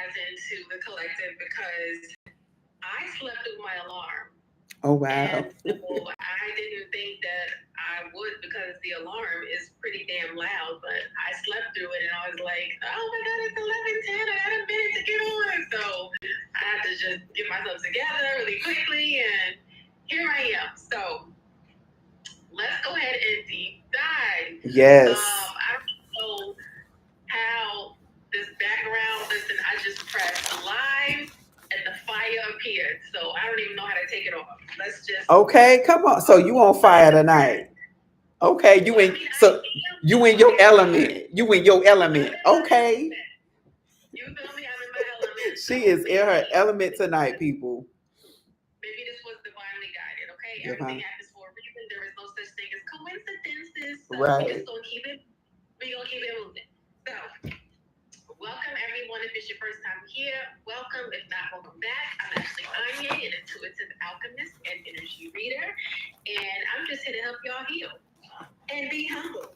guys into the collective because I slept through my alarm. Oh And wow. so I didn't think that I would because the alarm is pretty damn loud, but I slept through it and I was like, oh my God, it's 11:10. I got a minute to get on. So I had to just get myself together really quickly and here I am. So let's go ahead and deep dive. Yes. I don't know how this background, listen, I just pressed live and the fire appeared. So I don't even know how to take it off. Let's just Okay, come on. So you on fire tonight. Okay, well, I mean, I so am. you in I your am fine. element. You in your I'm element. in my Okay. element. You feel me? I'm in my element. She So is in her element tonight, people. maybe this was divinely guided. Okay, everything Divine. happens for a reason. There is no such thing as coincidences. So we just Right. gonna keep it. We gonna keep it moving. So welcome everyone. If it's your first time here, welcome. If not, welcome back. I'm Ashley Anye, an intuitive alchemist and energy reader, and I'm just here to help y'all heal and be humble.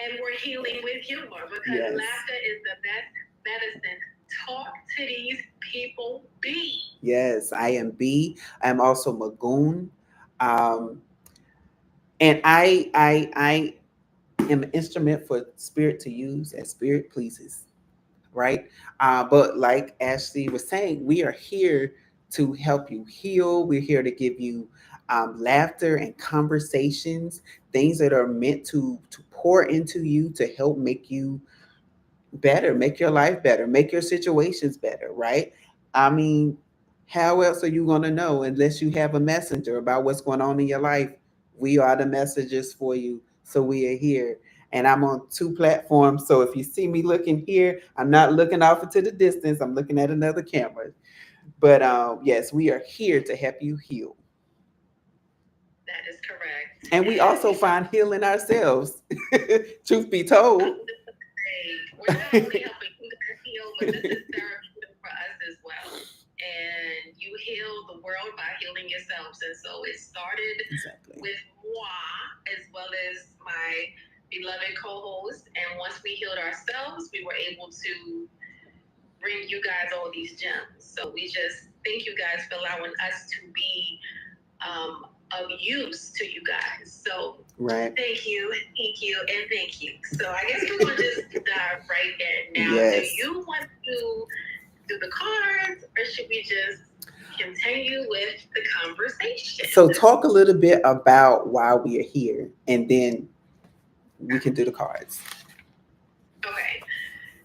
And we're healing with humor because Yes. laughter is the best medicine. Talk to these people, be. Yes. I am B. I'm also Magoon. Um, and I am an instrument for spirit to use as spirit pleases. Right? But like Ashley was saying, we are here to help you heal. We're here to give you laughter and conversations, things that are meant to pour into you to help make you better, make your life better, make your situations better. Right? I mean, how else are you going to know unless you have a messenger about what's going on in your life? We are the messengers for you. So we are here. And I'm on two platforms. So if you see me looking here, I'm not looking off into the distance. I'm looking at another camera. But yes, we are here to help you heal. That is correct. And we also And find healing ourselves, truth be told. we're not only helping you guys heal, but this is therapeutic for us as well. And you heal the world by healing yourselves. And so it started Exactly. with moi as well as my beloved co-host. And once we healed ourselves, we were able to bring you guys all these gems. So we just thank you guys for allowing us to be of use to you guys. So Right. thank you, and thank you. So I guess we're gonna just dive right in. Now, do Yes. you want to do the cards, or should we just continue with the conversation? So talk a little bit about why we are here, and then we can do the cards. Okay.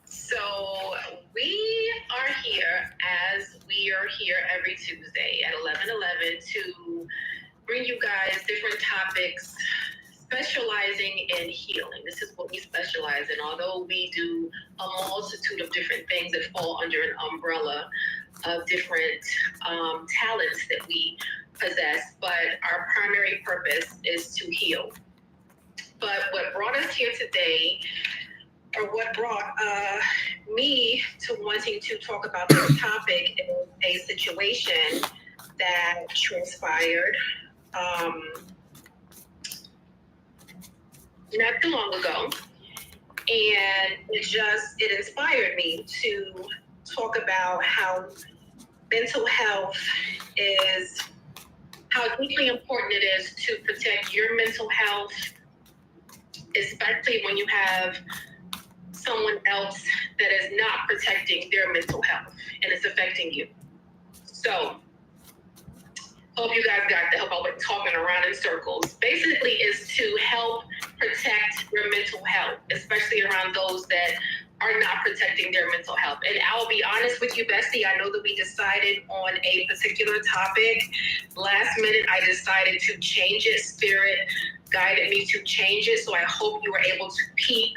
So we are here as we are here every Tuesday at 11:11 to bring you guys different topics specializing in healing. This is what we specialize in. Although we do a multitude of different things that fall under an umbrella of different talents that we possess, but our primary purpose is to heal. But what brought us here today, or what brought me to wanting to talk about this topic, is a situation that transpired um, not too long ago, and it inspired me to talk about how mental health is, how deeply important it is to protect your mental health, especially when you have someone else that is not protecting their mental health and it's affecting you. So hope you guys got the help. I was talking around in circles. Basically, is to help protect your mental health, especially around those that are not protecting their mental health. And I'll be honest with you, Bestie, I know that we decided on a particular topic. Last minute, I decided to change it. Spirit guided me to change it. So I hope you were able to peep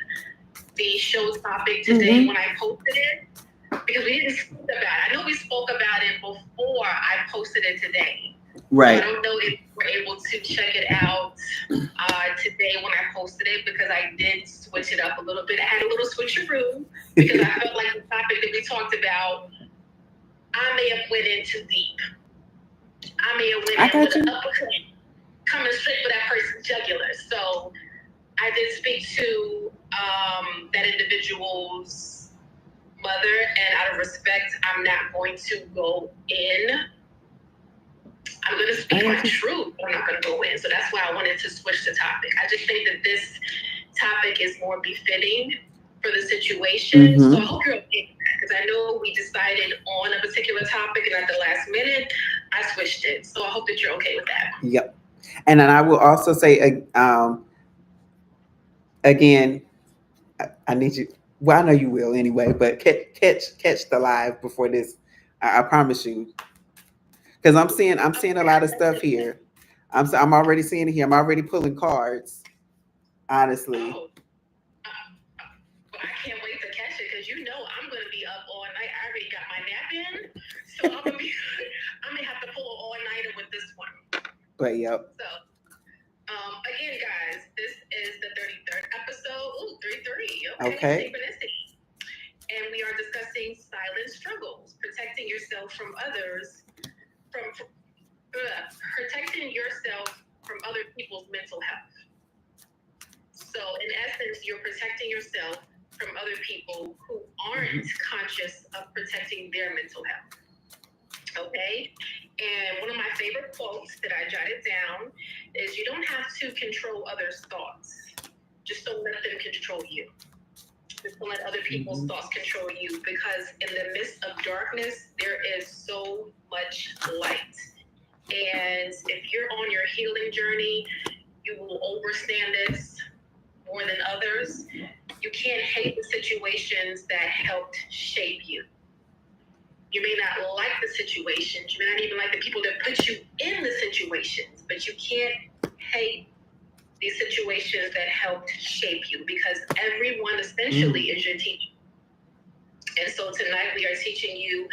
the show topic today when I posted it. Because we didn't speak about it. I know we spoke about it before I posted it today. Right. So I don't know if we're able to check it out today when I posted it, because I did switch it up a little bit. I had a little switcheroo because I felt like the topic that we talked about, I may have went in too deep. I may have went in with an uppercut coming straight for that person's jugular. So I did speak to that individual's mother, and out of respect, I'm not going to go in. I'm going to speak my truth. I'm not going to go in. So that's why I wanted to switch the topic. I just think that this topic is more befitting for the situation. So I hope you're okay with that, because I know we decided on a particular topic, and at the last minute, I switched it. So I hope that you're okay with that. Yep. And then I will also say, again, I need you. Well, I know you will anyway, but catch the live before this. I promise you, because I'm seeing a lot of stuff here. I'm already seeing it here. I'm already pulling cards. Honestly. Oh, well, I can't wait to catch it, because you know I'm going to be up all night. I already got my nap in, so I'm gonna have to pull an all-nighter with this one. But yep. So, again, guys, this is the 33rd episode. Ooh, 33. Okay. Synchronicity. And we are discussing silent struggles, protecting yourself from others, protecting yourself from other people's mental health. So, in essence, you're protecting yourself from other people who aren't conscious of protecting their mental health. Okay? And one of my favorite quotes that I jotted down is, you don't have to control others' thoughts. Just don't let them control you. Just don't let other people's thoughts control you, because in the midst of darkness, there is so much light. And if you're on your healing journey, you will understand this more than others. You can't hate the situations that helped shape you. You may not like the situations. You may not even like the people that put you in the situations, but you can't hate these situations that helped shape you, because everyone essentially is your teacher. And so tonight we are teaching you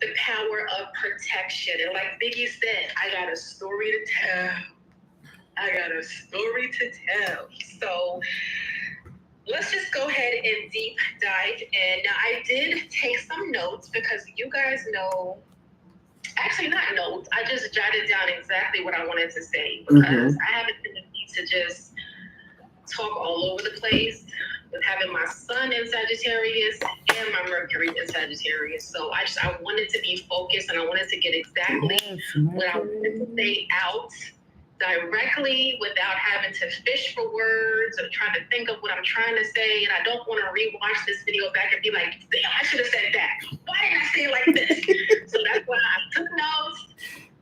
the power of protection. And like Biggie said, I got a story to tell. So let's just go ahead and deep dive in. Now, I did take some notes, because you guys know, actually not notes, I just jotted down exactly what I wanted to say, because I have a tendency to just talk all over the place, with having my sun in Sagittarius and my Mercury in Sagittarius. So I wanted to be focused, and I wanted to get exactly what I wanted to say out directly, without having to fish for words or trying to think of what I'm trying to say. And I don't want to rewatch this video back and be like, damn, I should have said that. Why didn't I say it like this? So that's why I took notes,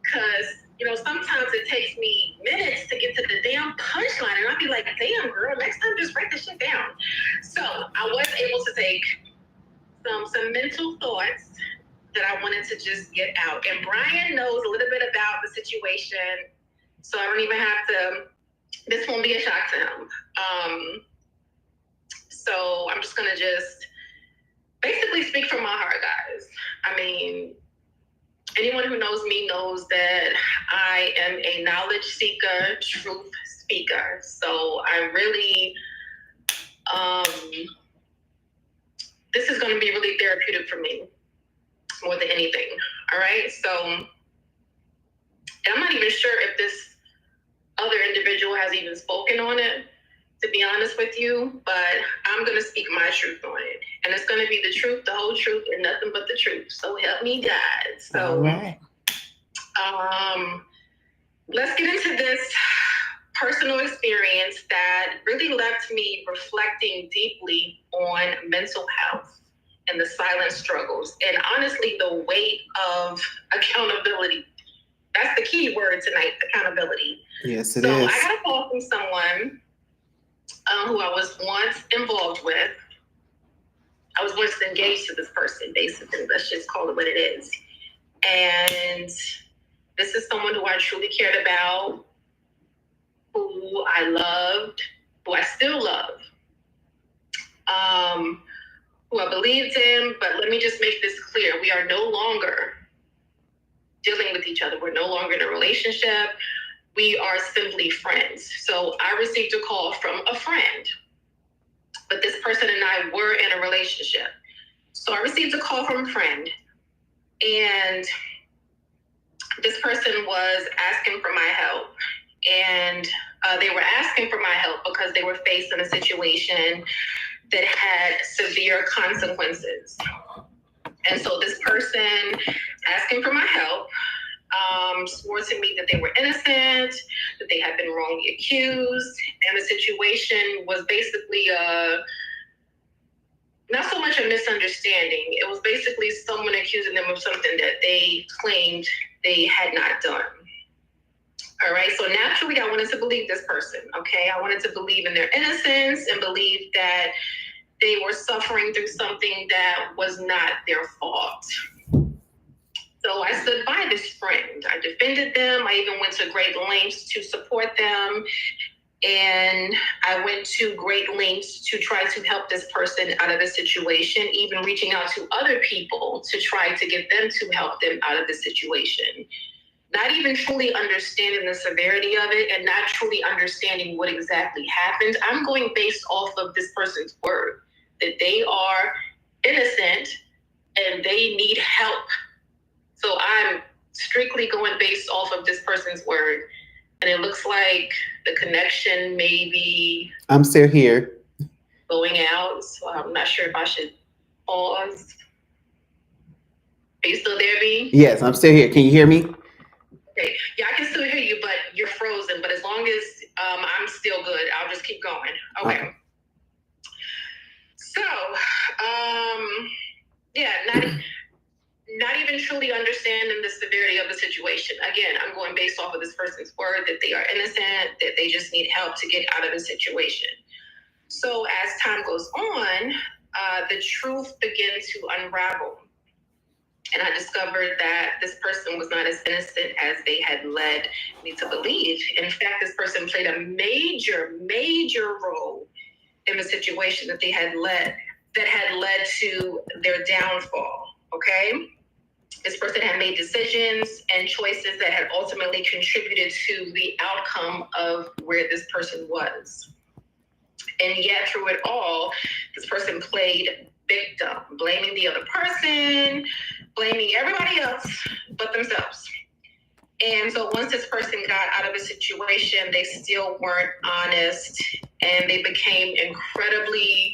because, you know, sometimes it takes me minutes to get to the damn punchline, and I'll be like, damn, girl, next time just write this shit down. So I was able to take some mental thoughts that I wanted to just get out. And Brian knows a little bit about the situation, so I don't even have to, this won't be a shock to him. So I'm just gonna just basically speak from my heart, guys. I mean, anyone who knows me knows that I am a knowledge seeker, truth speaker. So I really, this is going to be really therapeutic for me more than anything. All right. So, and I'm not even sure if this other individual has even spoken on it, to be honest with you, but I'm going to speak my truth on it. And it's going to be the truth, the whole truth, and nothing but the truth. So help me God. So, all right. Let's get into this personal experience that really left me reflecting deeply on mental health and the silent struggles, and honestly, the weight of accountability. That's the key word tonight, accountability. Yes, it is. So I got a call from someone who I was once involved with. I was once engaged to this person, basically. Let's just call it what it is. And this is someone who I truly cared about, who I loved, who I still love, who I believed in. But let me just make this clear. We are no longer dealing with each other. We're no longer in a relationship. We are simply friends. So I received a call from a friend, but this person and I were in a relationship. So I received a call from a friend, and this person was asking for my help. And they were asking for my help because they were faced in a situation that had severe consequences. And so this person asking for my help swore to me that they were innocent, that they had been wrongly accused, and the situation was basically not so much a misunderstanding. It was basically someone accusing them of something that they claimed they had not done. All right, so naturally I wanted to believe this person, okay? I wanted to believe in their innocence and believe that they were suffering through something that was not their fault. So I stood by this friend. I defended them. I even went to great lengths to support them. And I went to great lengths to try to help this person out of the situation, even reaching out to other people to try to get them to help them out of the situation. Not even truly understanding the severity of it and not truly understanding what exactly happened. I'm going based off of this person's word, that they are innocent and they need help. So I'm strictly going based off of this person's word. And it looks like the connection may be... I'm still here. Going out, so I'm not sure if I should pause. Are you still there, B? Yes, I'm still here. Can you hear me? Okay. Yeah, I can still hear you, but you're frozen. But as long as I'm still good, I'll just keep going. Okay. So, yeah, not even truly understanding the severity of the situation. Again, I'm going based off of this person's word that they are innocent, that they just need help to get out of the situation. So as time goes on, the truth began to unravel. And I discovered that this person was not as innocent as they had led me to believe. In fact, this person played a major role in the situation that they had led, that had led to their downfall, okay? This person had made decisions and choices that had ultimately contributed to the outcome of where this person was. And yet through it all, this person played victim, blaming the other person, blaming everybody else but themselves. And so once this person got out of a situation, they still weren't honest, and they became incredibly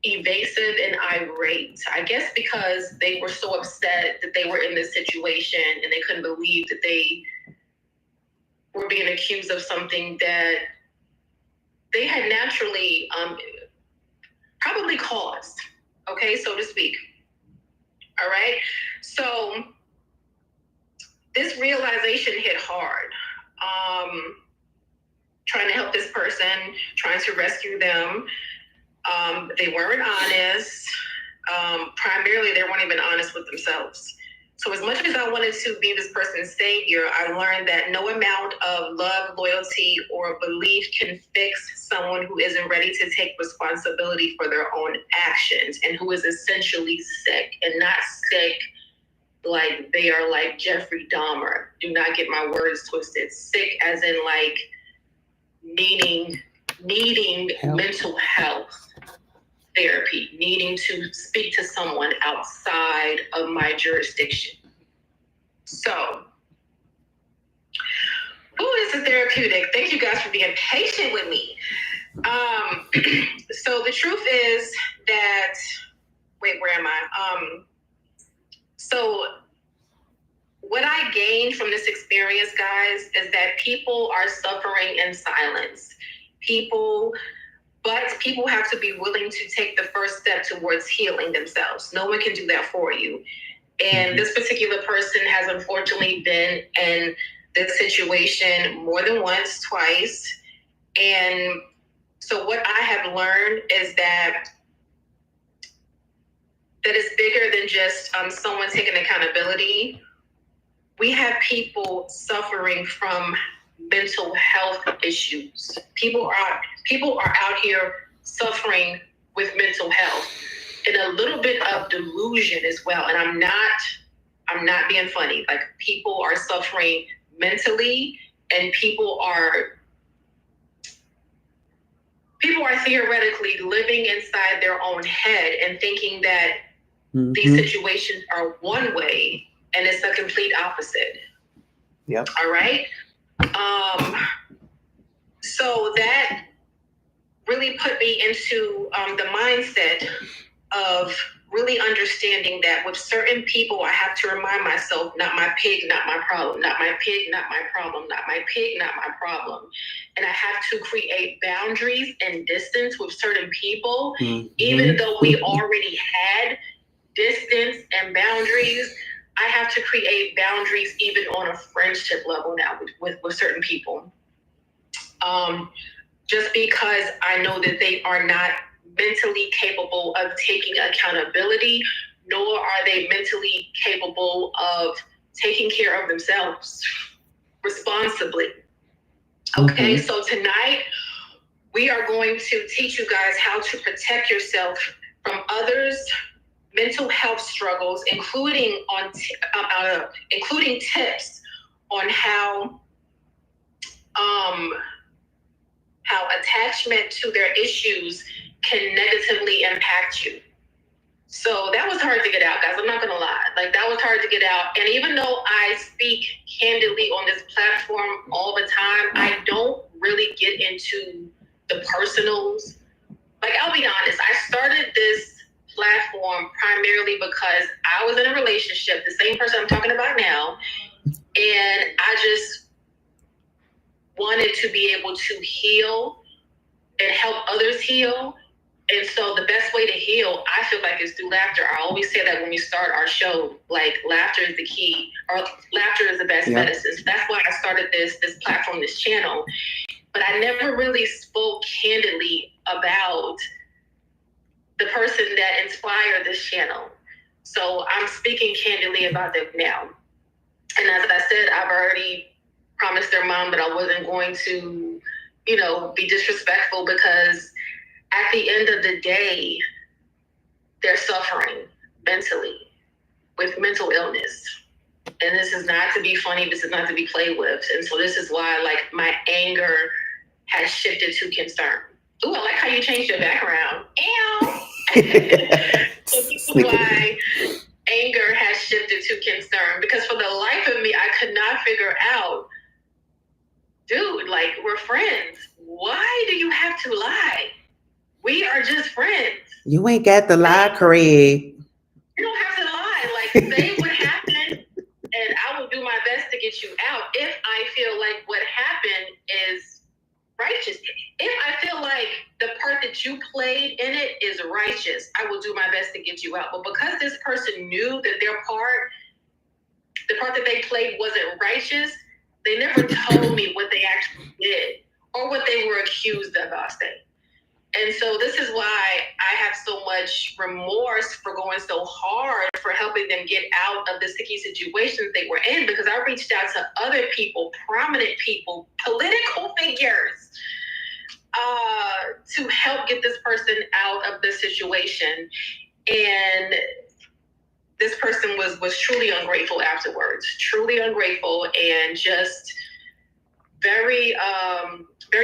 evasive and irate. I guess because they were so upset that they were in this situation and they couldn't believe that they were being accused of something that they had naturally probably caused, okay, so to speak. All right. So this realization hit hard. Trying to help this person, trying to rescue them. They weren't honest. Primarily, they weren't even honest with themselves. So as much as I wanted to be this person's savior, I learned that no amount of love, loyalty, or belief can fix someone who isn't ready to take responsibility for their own actions and who is essentially sick, and not sick like they are like Jeffrey Dahmer. Do not get my words twisted. Sick as in like needing mental health therapy, needing to speak to someone outside of my jurisdiction. So, this is therapeutic. Thank you guys for being patient with me. So the truth is that, wait, where am I? So what I gained from this experience, guys, is that people are suffering in silence. But people have to be willing to take the first step towards healing themselves. No one can do that for you. And this particular person has unfortunately been in this situation more than once, twice. And so what I have learned is that it's bigger than just someone taking accountability. We have people suffering from mental health issues. People are out here suffering with mental health and a little bit of delusion as well. And I'm not being funny. Like, people are suffering mentally, and people are theoretically living inside their own head and thinking that these situations are one way, and it's the complete opposite. Yep. All right. So that really put me into the mindset of really understanding that with certain people, I have to remind myself, not my pig, not my problem, not my pig, not my problem, not my pig, not my problem. And I have to create boundaries and distance with certain people, even though we already had distance and boundaries. I have to create boundaries even on a friendship level now with certain people. Just because I know that they are not mentally capable of taking accountability, nor are they mentally capable of taking care of themselves responsibly. Okay, so tonight we are going to teach you guys how to protect yourself from others' mental health struggles, including tips on how attachment to their issues can negatively impact you. So that was hard to get out, guys. I'm not gonna lie. Like, that was hard to get out. And even though I speak candidly on this platform all the time, I don't really get into the personals. Like, I'll be honest, I started this platform primarily because I was in a relationship, the same person I'm talking about now, and I just wanted to be able to heal and help others heal. And so the best way to heal, I feel like, is through laughter. I always say that when we start our show, like, laughter is the key, or laughter is the best medicine. So that's why I started this platform, this channel. But I never really spoke candidly about the person that inspired this channel. So I'm speaking candidly about them now. And as I said, I've already promised their mom that I wasn't going to, be disrespectful, because at the end of the day, they're suffering mentally with mental illness. And this is not to be funny. This is not to be played with. And so this is why, like, my anger has shifted to concern. Ooh, I like how you changed your background. So this is why anger has shifted to concern, because for the life of me, I could not figure out, dude, like, we're friends. Why do you have to lie? We are just friends. You ain't got to lie, Craig. You don't have to lie. Like, say what happened, and I will do my best to get you out if I feel like what happened is righteous. If I feel like the part that you played in it is righteous, I will do my best to get you out. But because this person knew that the part that they played wasn't righteous, they never told me what they actually did or what they were accused of, I'll say. And so this is why I have so much remorse for going so hard for helping them get out of the sticky situations they were in, because I reached out to other people, prominent people, political figures, to help get this person out of the situation. And this person was truly ungrateful afterwards, truly ungrateful, and just very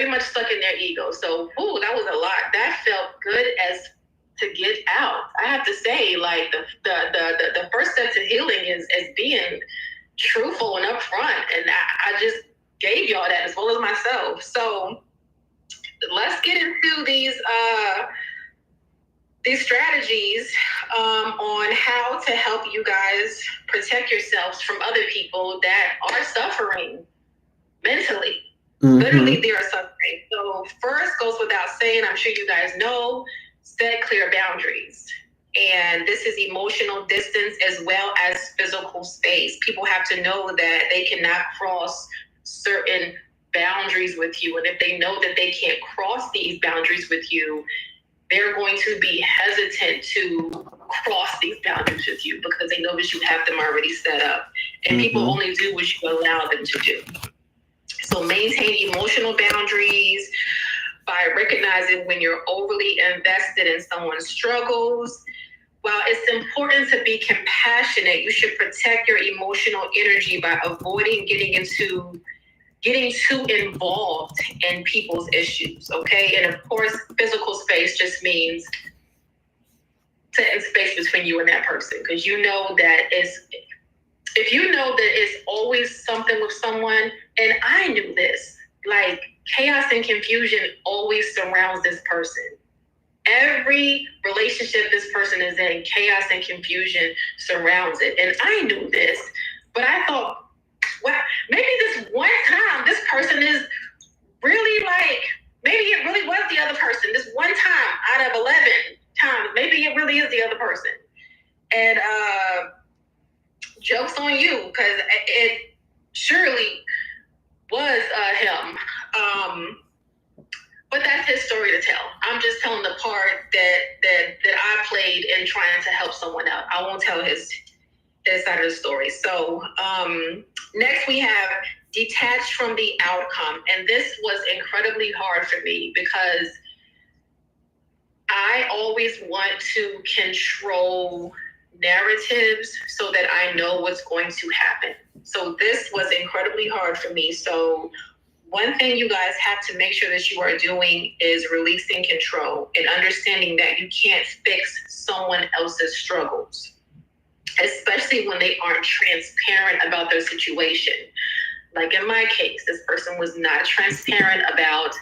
much stuck in their ego. So, that was a lot. That felt good as to get out. I have to say, like, the first step to healing is being truthful and upfront. And I just gave y'all that, as well as myself. So let's get into these strategies on how to help you guys protect yourselves from other people that are suffering mentally. Literally, they are suffering. So first, goes without saying, I'm sure you guys know, set clear boundaries. And this is emotional distance as well as physical space. People have to know that they cannot cross certain boundaries with you. And if they know that they can't cross these boundaries with you, they're going to be hesitant to cross these boundaries with you, because they know that you have them already set up. And people only do what you allow them to do. So maintain emotional boundaries by recognizing when you're overly invested in someone's struggles. While it's important to be compassionate, you should protect your emotional energy by avoiding getting too involved in people's issues, okay? And of course, physical space just means setting space between you and that person, because you know that if you know that it's always something with someone, and I knew this, like, chaos and confusion always surrounds this person. Every relationship this person is in, chaos and confusion surrounds it. And I knew this, but I thought, well, maybe this one time this person is really like, maybe it really was the other person. This one time out of 11 times, maybe it really is the other person. And joke's on you, because it surely was him. But that's his story to tell. I'm just telling the part that I played in trying to help someone out. I won't tell his side of the story. So next we have detached from the outcome. And this was incredibly hard for me because I always want to control narratives so that I know what's going to happen. So this was incredibly hard for me. So one thing you guys have to make sure that you are doing is releasing control and understanding that you can't fix someone else's struggles, especially when they aren't transparent about their situation. Like in my case, this person was not transparent about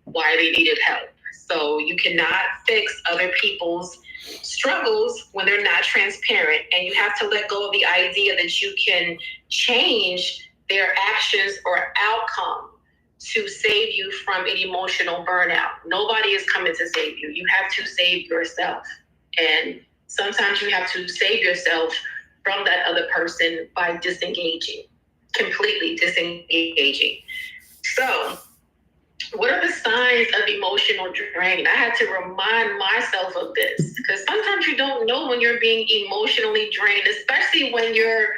why they needed help. So you cannot fix other people's struggles when they're not transparent, and you have to let go of the idea that you can change their actions or outcome to save you from an emotional burnout. Nobody is coming to save you. You have to save yourself. And sometimes you have to save yourself from that other person by disengaging, completely disengaging. So, what are the signs of emotional drain? I had to remind myself of this because sometimes you don't know when you're being emotionally drained, especially when you're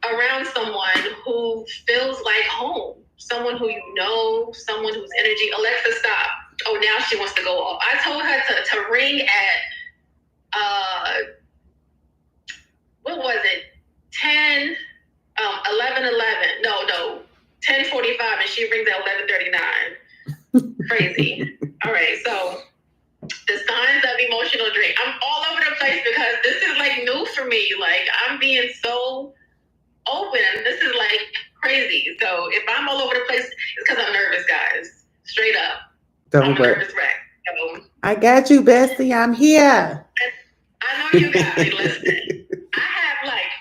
around someone who feels like home, someone who you know, someone whose energy. Alexa, stop. Oh, now she wants to go off. I told her to ring at, what was it? 11:11. No, 10:45, and she rings at 11:39. Crazy. All right, so the signs of emotional drain. I'm all over the place because this is like new for me. Like, I'm being so open. This is like crazy. So if I'm all over the place, it's because I'm nervous, guys. Straight up. I'm a nervous wreck. So, I got you, Bestie. I'm here. I know you got me. Listen, I have like,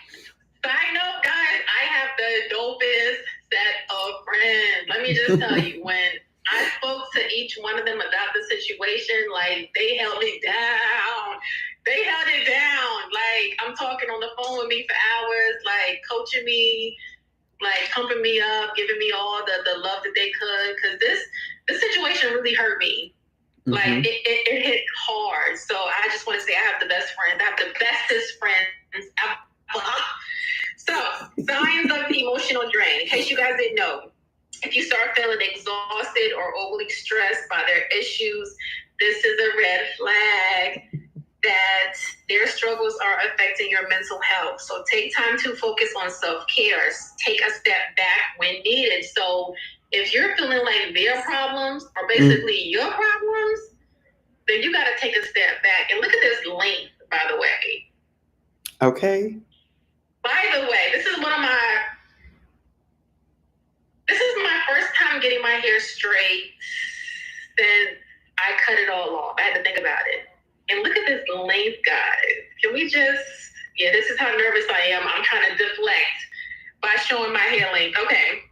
side note, guys, I have the dopest set of friends. Let me just tell you, when I spoke to each one of them about the situation, like, they held it down. They held it down. Like, I'm talking on the phone with me for hours, like, coaching me, like, pumping me up, giving me all the love that they could. Because this situation really hurt me. Mm-hmm. Like, it hit hard. So I just want to say I have the best friends. I have the bestest friends ever. So, signs of emotional drain. In case you guys didn't know, if you start feeling exhausted or overly stressed by their issues, this is a red flag that their struggles are affecting your mental health. So take time to focus on self-care. Take a step back when needed. So if you're feeling like their problems are basically your problems, then you got to take a step back. And look at this length, by the way. Okay. By the way, this is my first time getting my hair straight since I cut it all off. I had to think about it. And look at this length, guys. Can we just, this is how nervous I am. I'm trying to deflect by showing my hair length. Okay.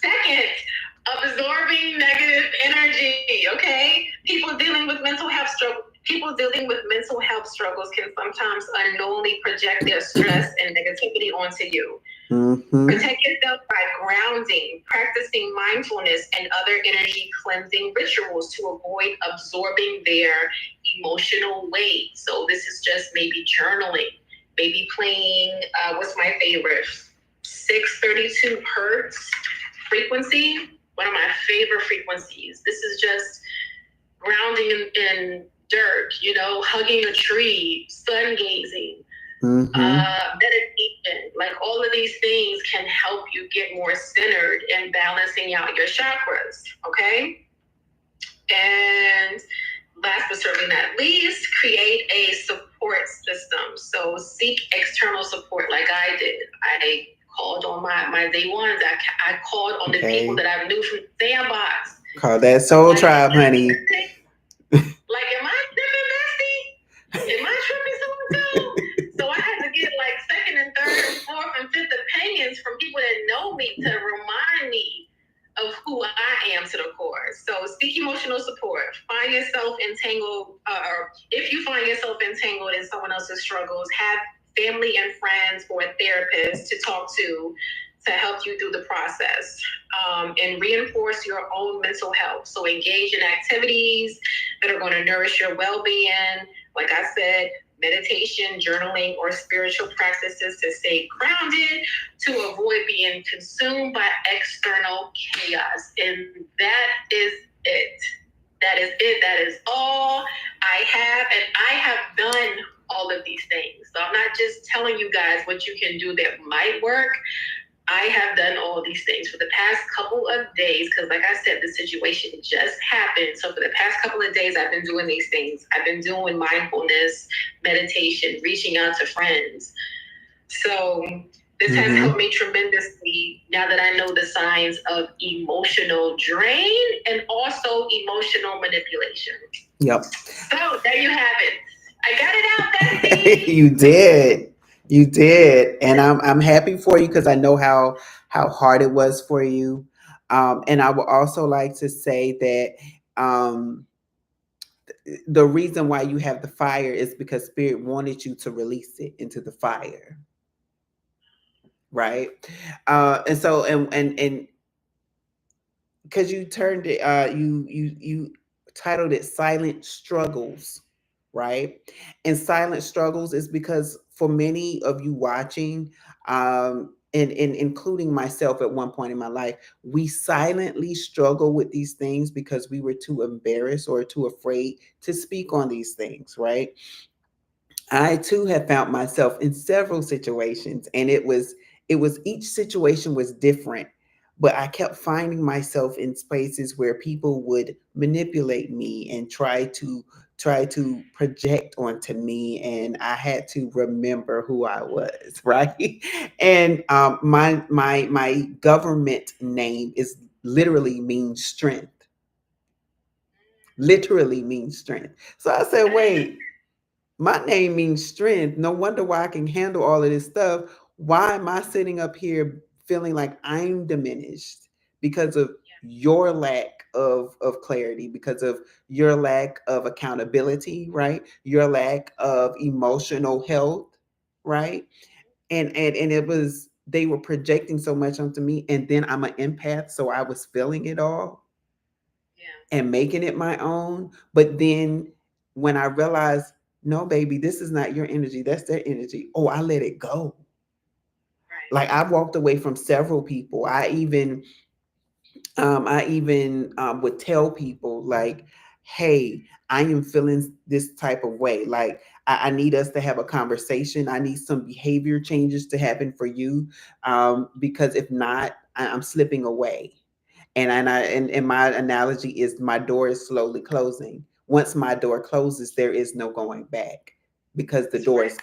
Second, absorbing negative energy, okay? People dealing with mental health struggles can sometimes unknowingly project their stress and negativity onto you. Mm-hmm. Protect yourself by grounding, practicing mindfulness, and other energy cleansing rituals to avoid absorbing their emotional weight. So this is just maybe journaling, maybe playing, what's my favorite? 632 hertz frequency, one of my favorite frequencies. This is just grounding in dirt, hugging a tree, sun gazing, meditation. Like, all of these things can help you get more centered and balancing out your chakras, okay? And last but certainly not least, create a support system. So seek external support like I did. I called on my day ones. I called on the people Okay. that I knew from Sandbox. Call that soul Like, tribe, honey. like, am I tripping, Bestie? Am I tripping so and so? So I had to get like second and third and fourth and fifth opinions from people that know me to remind me of who I am to the core. So seek emotional support. Find yourself entangled, or if you find yourself entangled in someone else's struggles, have family and friends or a therapist to talk to help you through the process, and reinforce your own mental health. So engage in activities that are going to nourish your well-being. Like I said, meditation, journaling, or spiritual practices to stay grounded, to avoid being consumed by external chaos. And that is it. That is it. That is all I have. And I have done all of these things. So I'm not just telling you guys what you can do that might work. I have done all these things for the past couple of days because, like I said, the situation just happened. So for the past couple of days, I've been doing these things. I've been doing mindfulness, meditation, reaching out to friends. So this has helped me tremendously now that I know the signs of emotional drain and also emotional manipulation. Yep. So there you have it. I got it out, Bessie. You did. You did. And I'm happy for you because I know how hard it was for you. And I would also like to say that the reason why you have the fire is because spirit wanted you to release it into the fire. Right. And so and because you turned it you titled it Silent Struggles, right? And silent struggles is because for many of you watching, and including myself at one point in my life, we silently struggle with these things because we were too embarrassed or too afraid to speak on these things, right? I too have found myself in several situations, and it was each situation was different, but I kept finding myself in spaces where people would manipulate me and try to project onto me, and I had to remember who I was, right? And my government name is literally means strength, literally means strength. So I said, wait, my name means strength. No wonder why I can handle all of this stuff. Why am I sitting up here feeling like I'm diminished because of your lack of clarity, because of your lack of accountability, right? Your lack of emotional health, right? And it was they were projecting so much onto me, and then I'm an empath, so I was feeling it all and making it my own. But then when I realized, no, baby, this is not your energy, that's their energy. Oh, I let it go. Like I walked away from several people. I even would tell people like, hey, I am feeling this type of way. Like I need us to have a conversation. I need some behavior changes to happen for you. Because if not, I'm slipping away. And my analogy is my door is slowly closing. Once my door closes, there is no going back because the door is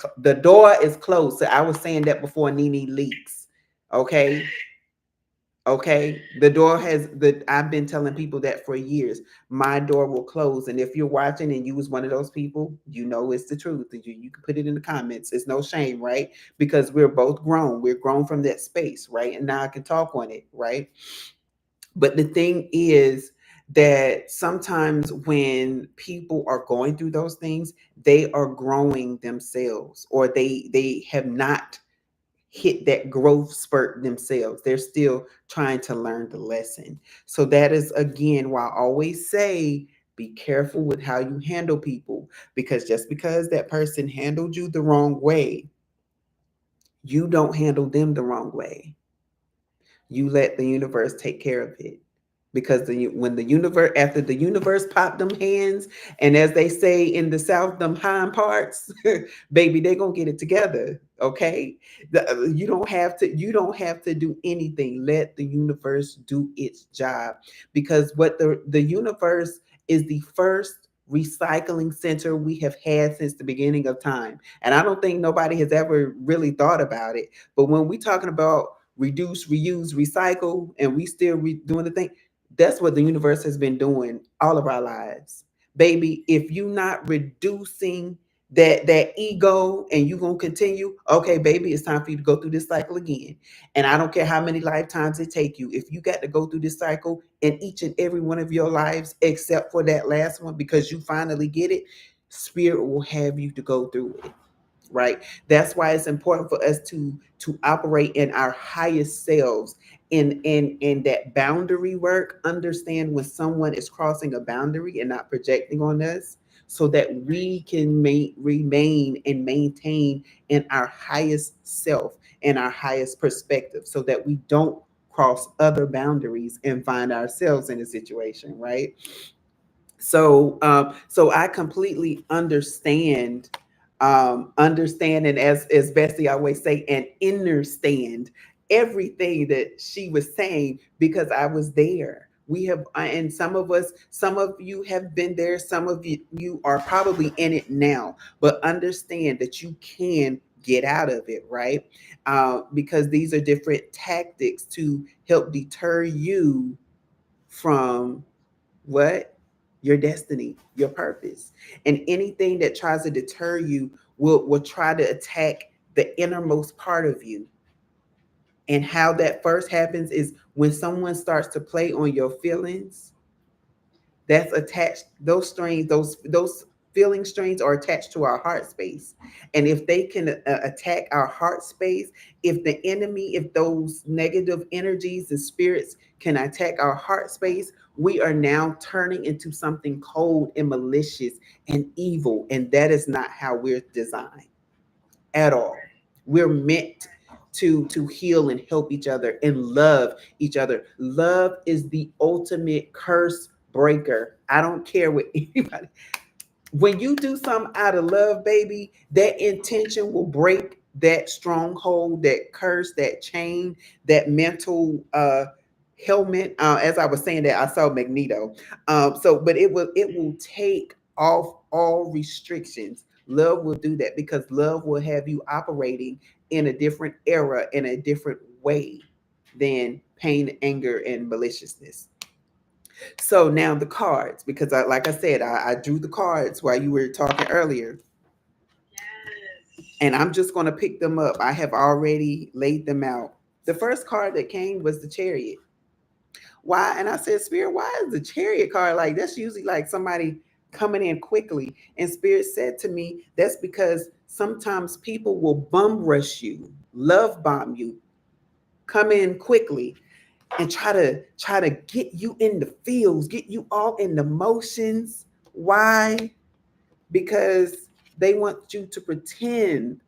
closed. So I was saying that before Nene leaks. Okay. Okay. The door has the I've been telling people that for years. My door will close. And if you're watching and you was one of those people, you know it's the truth. You can put it in the comments. It's no shame, right? Because we're both grown. We're grown from that space, right? And now I can talk on it, right? But the thing is that sometimes when people are going through those things, they are growing themselves, or they have not hit that growth spurt themselves. They're still trying to learn the lesson. So that is again why I always say be careful with how you handle people, because just because that person handled you the wrong way, you don't handle them the wrong way. You let the universe take care of it, because when the universe, after the universe popped them hands, and as they say in the South, them hind parts, baby, they gonna get it together. Okay, you don't have to do anything. Let the universe do its job, because what the universe is the first recycling center we have had since the beginning of time, and I don't think nobody has ever really thought about it. But when we talking about reduce, reuse, recycle, and we still doing the thing. That's what the universe has been doing all of our lives. Baby, if you not reducing that ego and you gonna continue, okay, baby, it's time for you to go through this cycle again. And I don't care how many lifetimes it take you. If you got to go through this cycle in each and every one of your lives, except for that last one, because you finally get it, spirit will have you to go through it, right? That's why it's important for us to operate in our highest selves, in that boundary work. Understand when someone is crossing a boundary and not projecting on us, so that we can remain and maintain in our highest self and our highest perspective, so that we don't cross other boundaries and find ourselves in a situation, right? So I completely understand, and as Bessie always say, and understand everything that she was saying, because I was there. We have, and some of us, some of you have been there, some of you are probably in it now, but understand that you can get out of it, right? Because these are different tactics to help deter you from what? Your destiny, your purpose. And anything that tries to deter you will try to attack the innermost part of you. And how that first happens is when someone starts to play on your feelings. That's attached, those strings, those feeling strings are attached to our heart space. And if they can attack our heart space, if the enemy, if those negative energies and spirits can attack our heart space, we are now turning into something cold and malicious and evil, and that is not how we're designed at all. We're meant to heal and help each other and love each other. Love is the ultimate curse breaker. I don't care what anybody. When you do something out of love, baby, that intention will break that stronghold, that curse, that chain, that mental helmet. As I was saying that, I saw Magneto. But it will take off all restrictions. Love will do that, because love will have you operating in a different era, in a different way than pain, anger, and maliciousness. So now the cards, because like I said, I drew the cards while you were talking earlier, Yes. and I'm just going to pick them up. I have already laid them out. The first card that came was the Chariot. Why? And I said, Spirit, why is the Chariot card like that's usually like somebody coming in quickly? And Spirit said to me, that's because sometimes people will bum rush you, love bomb you, come in quickly and try to get you in the feels, get you all in the motions. Why? Because they want you to pretend.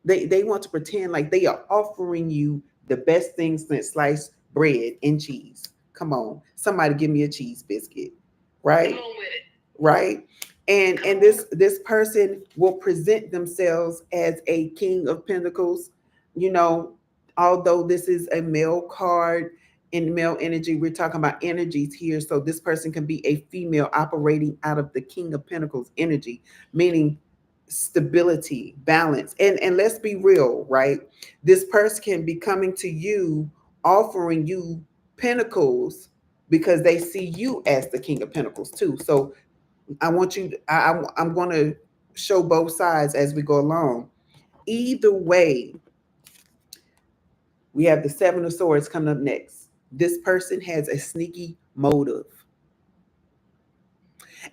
They want to pretend like they are offering you the best things since sliced bread and cheese. Come on, somebody give me a cheese biscuit, Come right? on with it. Right. And Come on. this person will present themselves as a king of pentacles, you know, although this is a male card in male energy, we're talking about energies here. So this person can be a female operating out of the king of pentacles energy, meaning stability, balance. And let's be real, right? This person can be coming to you offering you pentacles because they see you as the king of pentacles too. So I want you. I'm going to show both sides as we go along. Either way, we have the Seven of Swords coming up next. This person has a sneaky motive.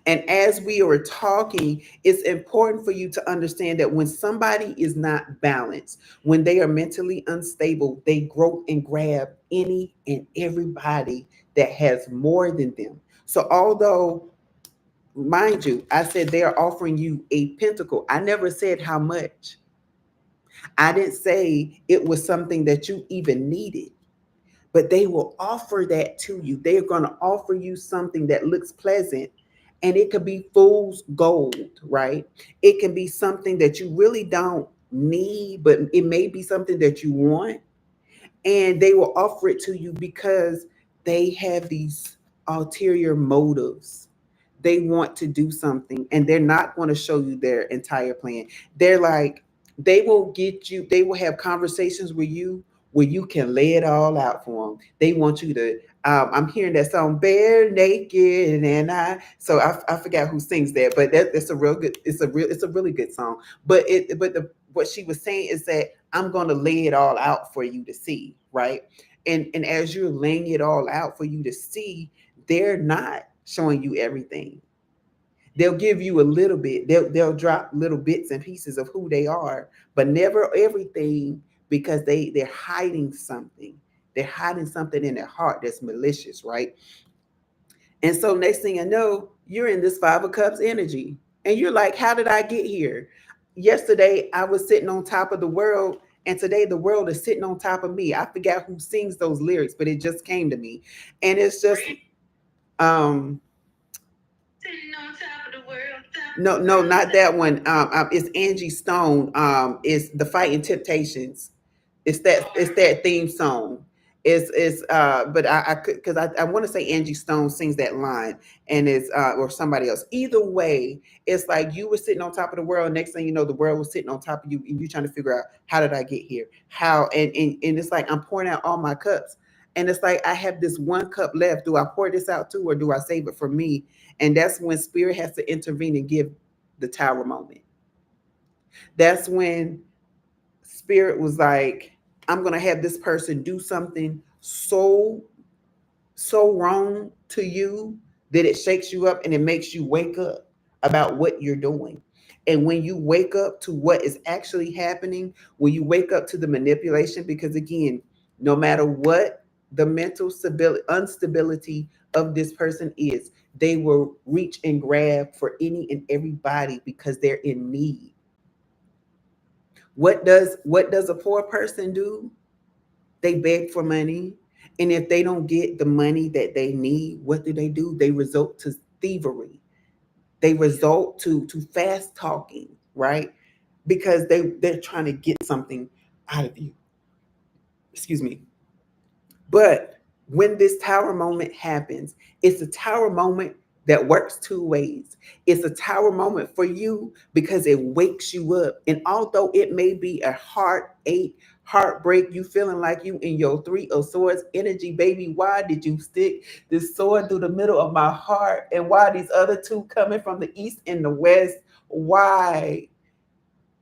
And as we are talking, it's important for you to understand that when somebody is not balanced, when they are mentally unstable, they grow and grab any and everybody that has more than them. So, although, mind you, I said they are offering you a pentacle, I never said how much. I didn't say it was something that you even needed, but they will offer that to you. They're going to offer you something that looks pleasant, and it could be fool's gold, right? It can be something that you really don't need, but it may be something that you want, and they will offer it to you because they have these ulterior motives. They want to do something, and they're not going to show you their entire plan. They're like, they will get you, they will have conversations with you where you can lay it all out for them. They want you to. I'm hearing that song "Bare Naked," and I forgot who sings that, but that's a real good. It's a really good song. But what she was saying is that I'm going to lay it all out for you to see, right? And as you're laying it all out for you to see, they're not showing you everything. They'll give you a little bit. They'll drop little bits and pieces of who they are, but never everything, because they're hiding something. They're hiding something in their heart that's malicious, right? And so next thing I know, you're in this Five of Cups energy. And you're like, how did I get here? Yesterday I was sitting on top of the world, and today the world is sitting on top of me. I forgot who sings those lyrics, but it just came to me. And it's just um Sitting on top of the world, top of no, the no, world. not that one. It's Angie Stone. It's the Fighting Temptations. It's that theme song. But I could, because I want to say Angie Stone sings that line, and it's or somebody else. Either way, it's like you were sitting on top of the world. Next thing you know, the world was sitting on top of you, and you trying to figure out, how did I get here? How and it's like I'm pouring out all my cups, and it's like I have this one cup left. Do I pour this out too, or do I save it for me? And that's when spirit has to intervene and give the tower moment. That's when spirit was like, I'm going to have this person do something so wrong to you that it shakes you up and it makes you wake up about what you're doing. And when you wake up to what is actually happening, when you wake up to the manipulation, because again, no matter what the mental stability, instability of this person is, they will reach and grab for any and everybody because they're in need. What does a poor person do? They beg for money. And if they don't get the money that they need, what do? They resort to thievery. They resort to fast talking, right? Because they're trying to get something out of you. Excuse me. But when this tower moment happens, it's a tower moment that works two ways. It's a tower moment for you because it wakes you up. And although it may be a heartache, heartbreak, you feeling like you in your Three of Swords energy, baby, why did you stick this sword through the middle of my heart? And why these other two coming from the east and the west? Why?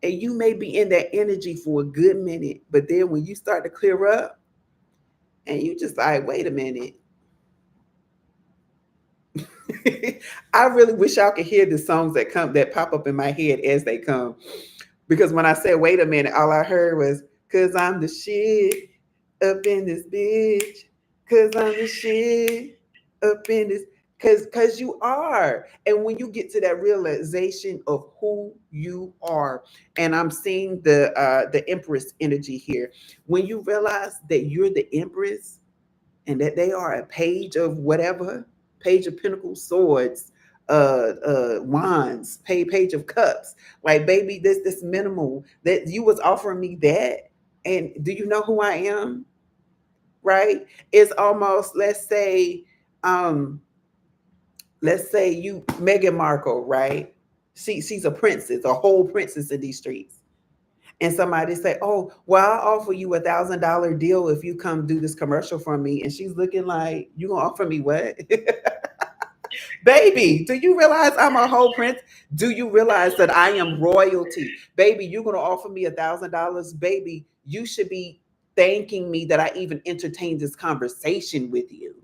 And you may be in that energy for a good minute, but then when you start to clear up, and you just like, wait a minute. I really wish y'all could hear the songs that pop up in my head as they come. Because when I said wait a minute, all I heard was, cause I'm the shit up in this bitch. Cause I'm the shit up in this. Cause you are. And when you get to that realization of who you are, and I'm seeing the Empress energy here. When you realize that you're the Empress, and that they are a page of whatever, page of pentacles, swords, wands, page of cups. Like, baby, this minimal that you was offering me that, and do you know who I am? Right? It's almost, um, let's say you Meghan Markle, right? She's a princess, a whole princess in these streets. And somebody say, "Oh, well, I'll offer you $1,000 deal if you come do this commercial for me." And she's looking like, "You gonna offer me what?" Baby, do you realize I'm a whole prince? Do you realize that I am royalty? Baby, you're gonna offer me $1,000, baby. You should be thanking me that I even entertained this conversation with you.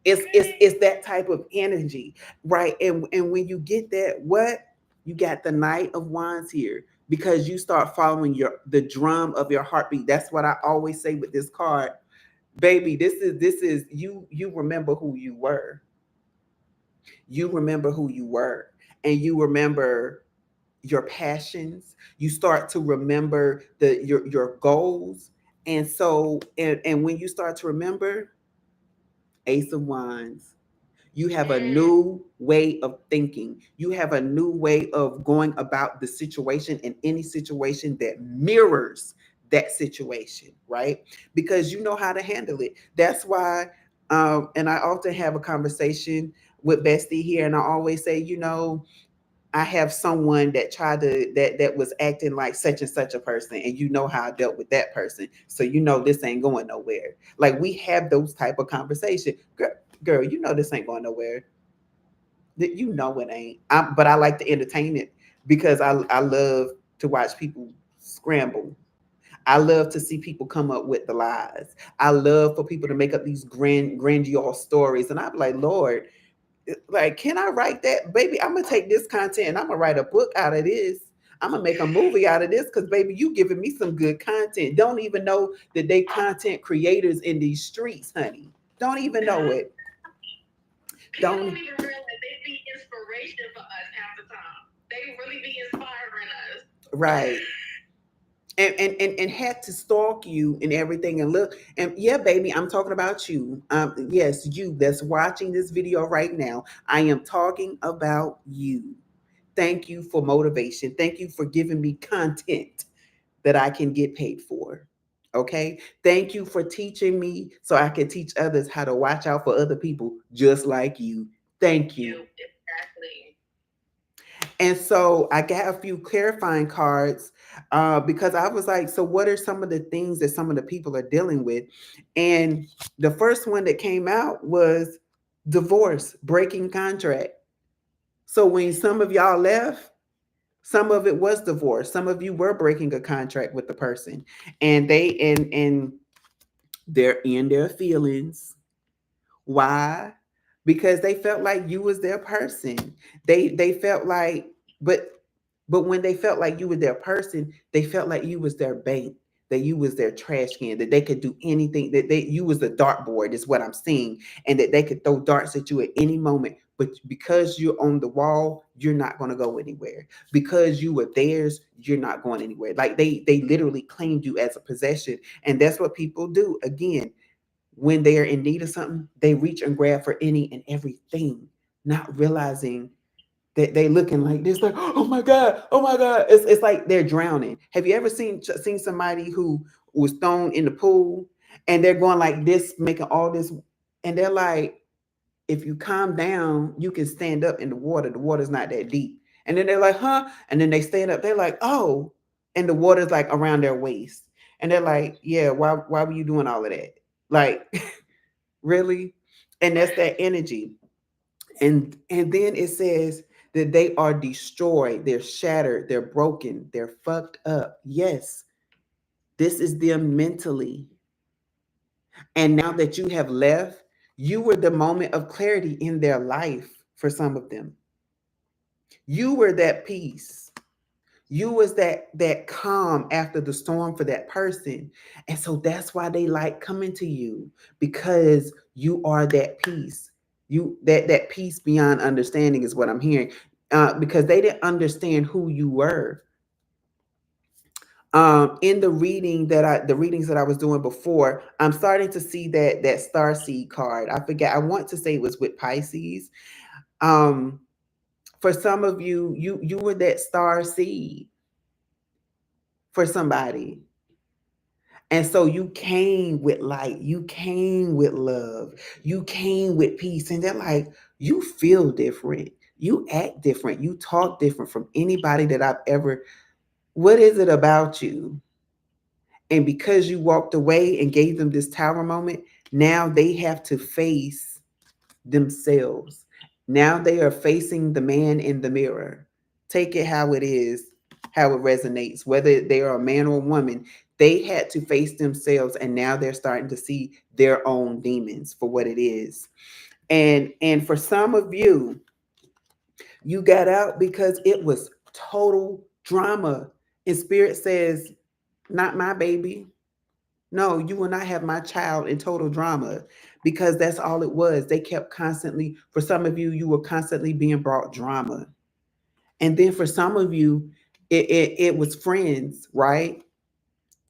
It's that type of energy, right? And when you get that, what you got, the Knight of Wands here, because you start following the drum of your heartbeat. That's what I always say with this card, baby. This is you. You remember who you were. You remember who you were, and you remember your passions. You start to remember your goals, and when you start to remember, Ace of Wands. You have a new way of thinking. You have a new way of going about the situation, in any situation that mirrors that situation, right? Because you know how to handle it. That's why, and I often have a conversation with Bestie here, and I always say, I have someone that tried to that was acting like such and such a person, and you know how I dealt with that person, so you know this ain't going nowhere. Like we have those type of conversation. Girl, you know this ain't going nowhere. That you know it ain't. But I like to entertain it because I love to watch people scramble. I love to see people come up with the lies. I love for people to make up these grandiose stories, and I'm like, Lord, like, can I write that, baby? I'm gonna take this content and I'm gonna write a book out of this. I'm gonna make a movie out of this because, baby, you giving me some good content. Don't even know that they content creators in these streets, honey. Don't even know it. People don't Don't even realize they be inspiration for us half the time. They really be inspiring us. right. And had to stalk you and everything and look and yeah, baby, I'm talking about you. Yes, you that's watching this video right now. I am talking about you. Thank you for motivation. Thank you for giving me content that I can get paid for. Okay. Thank you for teaching me so I can teach others how to watch out for other people just like you. Thank you. Exactly. And so I got a few clarifying cards because I was like, so what are some of the things that some of the people are dealing with? And the first one that came out was divorce, breaking contract. So when some of y'all left, some of it was divorce. Some of you were breaking a contract with the person, and they're in their feelings. Why? Because they felt like you was their person. They felt like, but when they felt like you were their person, they felt like you was their bank, that you was their trash can, that they could do anything, that they you was the dartboard is what I'm seeing, and that they could throw darts at you at any moment. But because you're on the wall, you're not going to go anywhere. Because you were theirs, you're not going anywhere. Like they literally claimed you as a possession, and that's what people do. Again, when they are in need of something, they reach and grab for any and everything, not realizing that they looking like this, like, oh my God, oh my God. It's like they're drowning. Have you ever seen somebody who was thrown in the pool and they're going like this, making all this, and they're like, if you calm down, you can stand up in the water. The water's not that deep. And then they're like, huh? And then they stand up, they're like, oh, and the water's like around their waist. And they're like, yeah, why were you doing all of that? Like, really? And that's that energy. And then it says that they are destroyed, they're shattered, they're broken, they're fucked up. Yes, this is them mentally. And now that you have left, you were the moment of clarity in their life for some of them. You were that peace. You was that calm after the storm for that person. And so that's why they like coming to you, because you are that peace. You that peace beyond understanding is what I'm hearing. Because they didn't understand who you were. In the readings that I was doing before, I'm starting to see that star seed card. I forget. I want to say it was with Pisces. Um, for some of you, you were that star seed for somebody. And so you came with light, you came with love, you came with peace. And they're like, you feel different, you act different, you talk different from anybody that I've ever. What is it about you? And because you walked away and gave them this tower moment, now they have to face themselves. Now they are facing the man in the mirror. Take it how it is, how it resonates, whether they are a man or a woman. They had to face themselves, and now they're starting to see their own demons for what it is. And for some of you, you got out because it was total drama. And spirit says, not my baby. No, you will not have my child in total drama, because that's all it was. They kept constantly, for some of you, you were constantly being brought drama. And then for some of you, it was friends, right?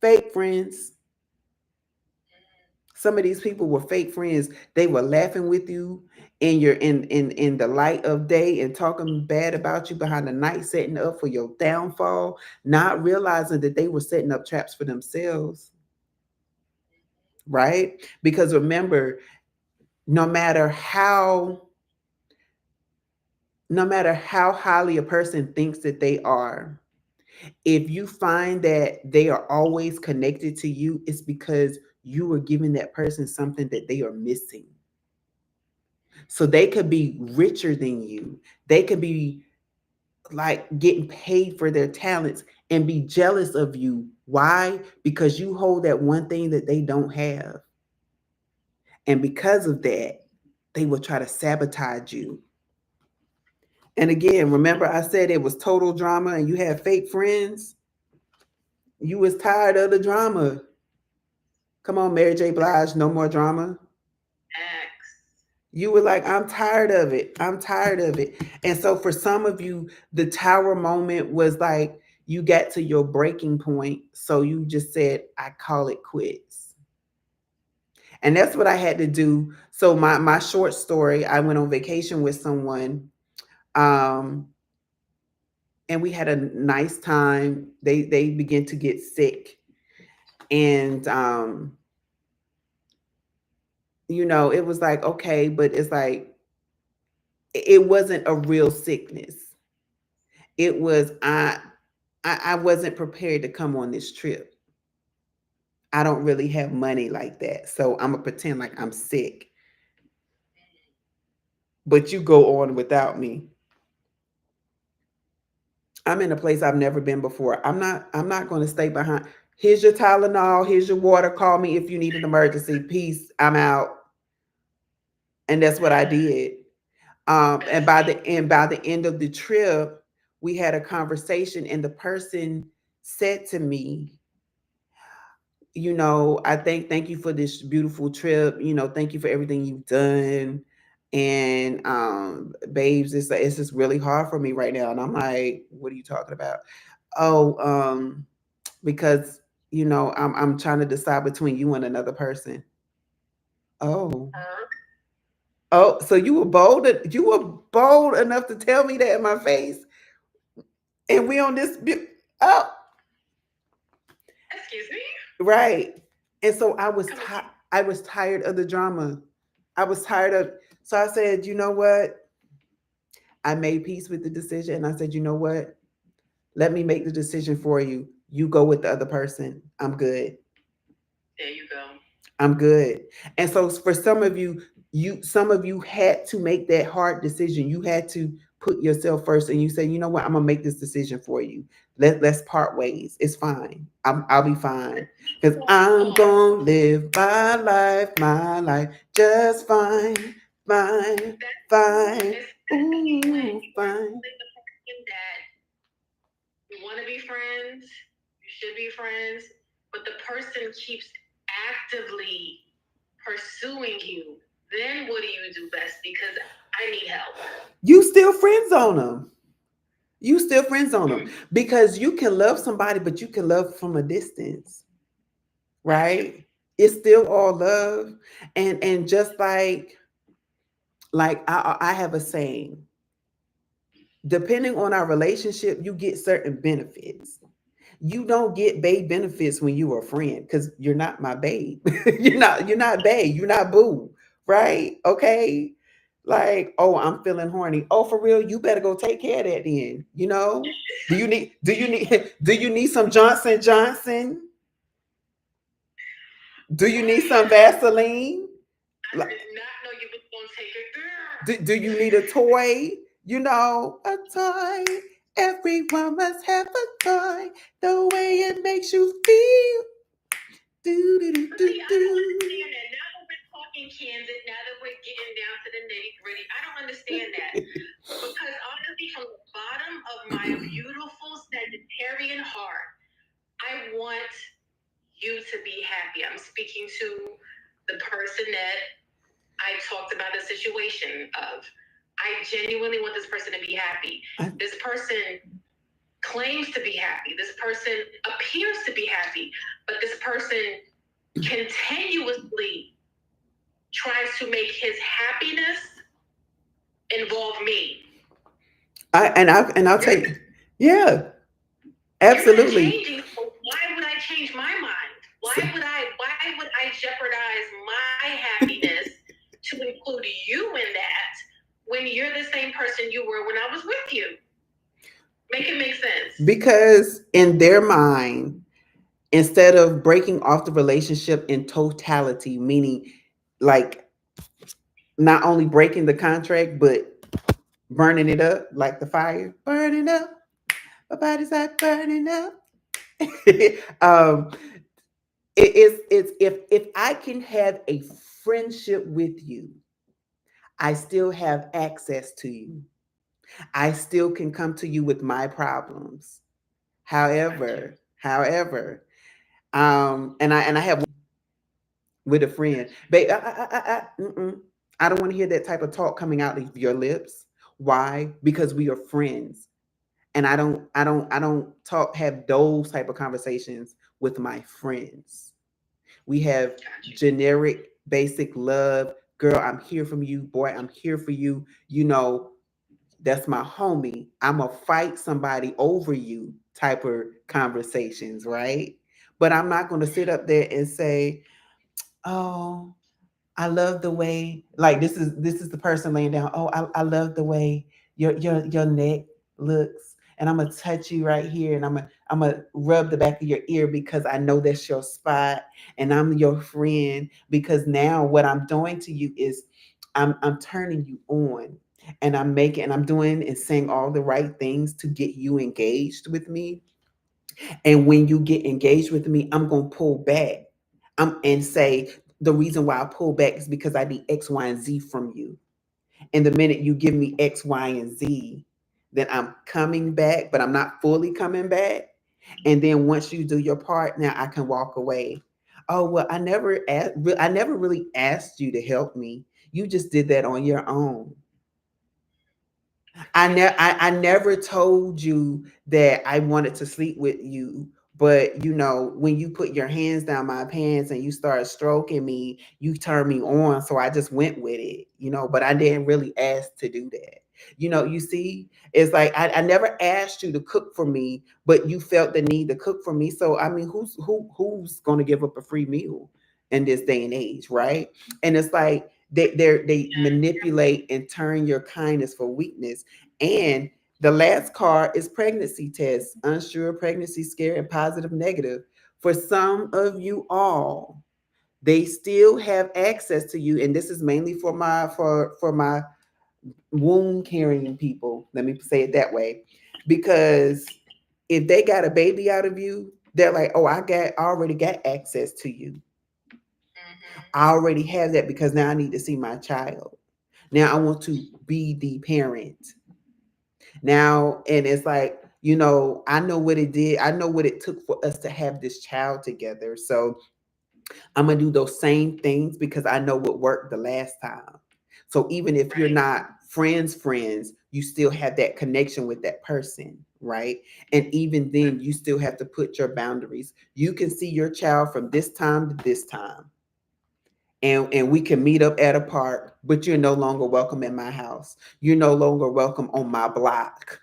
Fake friends. Some of these people were fake friends. They were laughing with you in your in the light of day and talking bad about you behind the night, setting up for your downfall, not realizing that they were setting up traps for themselves, right? Because remember, no matter how no matter how highly a person thinks that they are, if you find that they are always connected to you, it's because you were giving that person something that they are missing. So they could be richer than you. They could be like getting paid for their talents and be jealous of you. Why? Because you hold that one thing that they don't have. And because of that, they will try to sabotage you. And again, remember I said it was total drama and you had fake friends? You was tired of the drama. Come on, Mary J. Blige, no more drama. X. You were like, I'm tired of it. I'm tired of it. And so for some of you, the tower moment was like you got to your breaking point. So you just said, I call it quits. And that's what I had to do. So my short story, I went on vacation with someone. Um, and we had a nice time. They began to get sick. And it was like, okay, but it's like it wasn't a real sickness. It was I wasn't prepared to come on this trip. I don't really have money like that. So I'm gonna pretend like I'm sick. But you go on without me. I'm in a place I've never been before. I'm not gonna stay behind. Here's your Tylenol, here's your water. Call me if you need an emergency. Peace. I'm out. And that's what I did. And by the end of the trip, we had a conversation, and the person said to me, I thank you for this beautiful trip. Thank you for everything you've done. And babes, it's just really hard for me right now. And I'm like, what are you talking about? Oh, because I'm trying to decide between you and another person. Oh. Oh, so you were bold enough to tell me that in my face. And we on this oh, Excuse me? right. And so Come on. I was tired of the drama. I was tired of so I said, you know what? I made peace with the decision and I said, you know what? Let me make the decision for you. You go with the other person. I'm good. There you go. I'm good. And so for some of you had to make that hard decision. You had to put yourself first and you say, you know what, I'm gonna make this decision for you. Let's part ways. It's fine. I'll be fine. Because I'm gonna live my life just fine, fine, fine. Especially when Ooh, you are fine. with the person that you want to be friends, you should be friends, but the person keeps actively pursuing you, then what do you do best? Because I need help. You still friends on them. You still friends on them because you can love somebody, but you can love from a distance, right? It's still all love, and just like I have a saying. Depending on our relationship, you get certain benefits. You don't get babe benefits when you are a friend because you're not my babe. You're not babe. You're not boo, right? Okay. Like, oh, I'm feeling horny. Oh, for real, you better go take care of that then. Do you need some Johnson Johnson? Do you need some Vaseline? I did not know you was gonna take it there. Do you need a toy? A toy. Everyone must have a toy. The way it makes you feel. Do do do But do see, I don't do. understand that. Now that we're talking candid, now that we're getting down to the nitty gritty, I don't understand that. Because honestly, from the bottom of my beautiful Sagittarian heart, I want you to be happy. I'm speaking to the person that I talked about the situation of. I genuinely want this person to be happy. This person claims to be happy. This person appears to be happy, but this person continuously tries to make his happiness involve me. I'll tell you, yeah, You're not absolutely. changing, so why would I change my mind? So, Why would I jeopardize my happiness to include you in that when you're the same person you were when I was with you? Make it make sense. Because in their mind, instead of breaking off the relationship in totality, meaning like not only breaking the contract, but burning it up like the fire, burning up. My body's like burning up. um, it's if I can have a friendship with you, I still have access to you. I still can come to you with my problems. However, and I have with a friend, babe. I don't want to hear that type of talk coming out of your lips. Why? Because we are friends, and I don't talk have those type of conversations with my friends. We have generic, basic love. Girl, I'm here from you. Boy, I'm here for you. That's my homie. I'm going to fight somebody over you type of conversations, right? But I'm not going to sit up there and say, oh, I love the way, like this is the person laying down. Oh, I love the way your neck looks. And I'm gonna touch you right here, and I'm gonna rub the back of your ear because I know that's your spot, and I'm your friend. Because now what I'm doing to you is I'm turning you on, and I'm doing and saying all the right things to get you engaged with me. And when you get engaged with me, I'm gonna pull back. And say the reason why I pull back is because I need X, Y, and Z from you. And the minute you give me X, Y, and Z, then I'm coming back, but I'm not fully coming back. And then once you do your part, now I can walk away. Oh well, I never really asked you to help me. You just did that on your own. I never told you that I wanted to sleep with you, but when you put your hands down my pants and you start stroking me, you turn me on, so I just went with it, but I didn't really ask to do that. You see, it's like I never asked you to cook for me, but you felt the need to cook for me. So I mean, who's going to give up a free meal in this day and age, right? And it's like they manipulate and turn your kindness for weakness. And the last card is pregnancy test, unsure, pregnancy scare, and positive, negative. For some of you all, they still have access to you, and this is mainly for my womb carrying people. Let me say it that way, because if they got a baby out of you, they're like, oh, I already got access to you. I already have that because now I need to see my child. Now I want to be the parent. Now, and it's like, I know what it did. I know what it took for us to have this child together. So I'm going to do those same things because I know what worked the last time. So even if you're not friends, you still have that connection with that person, right? And even then, you still have to put your boundaries. You can see your child from this time to this time. And we can meet up at a park, but you're no longer welcome in my house. You're no longer welcome on my block.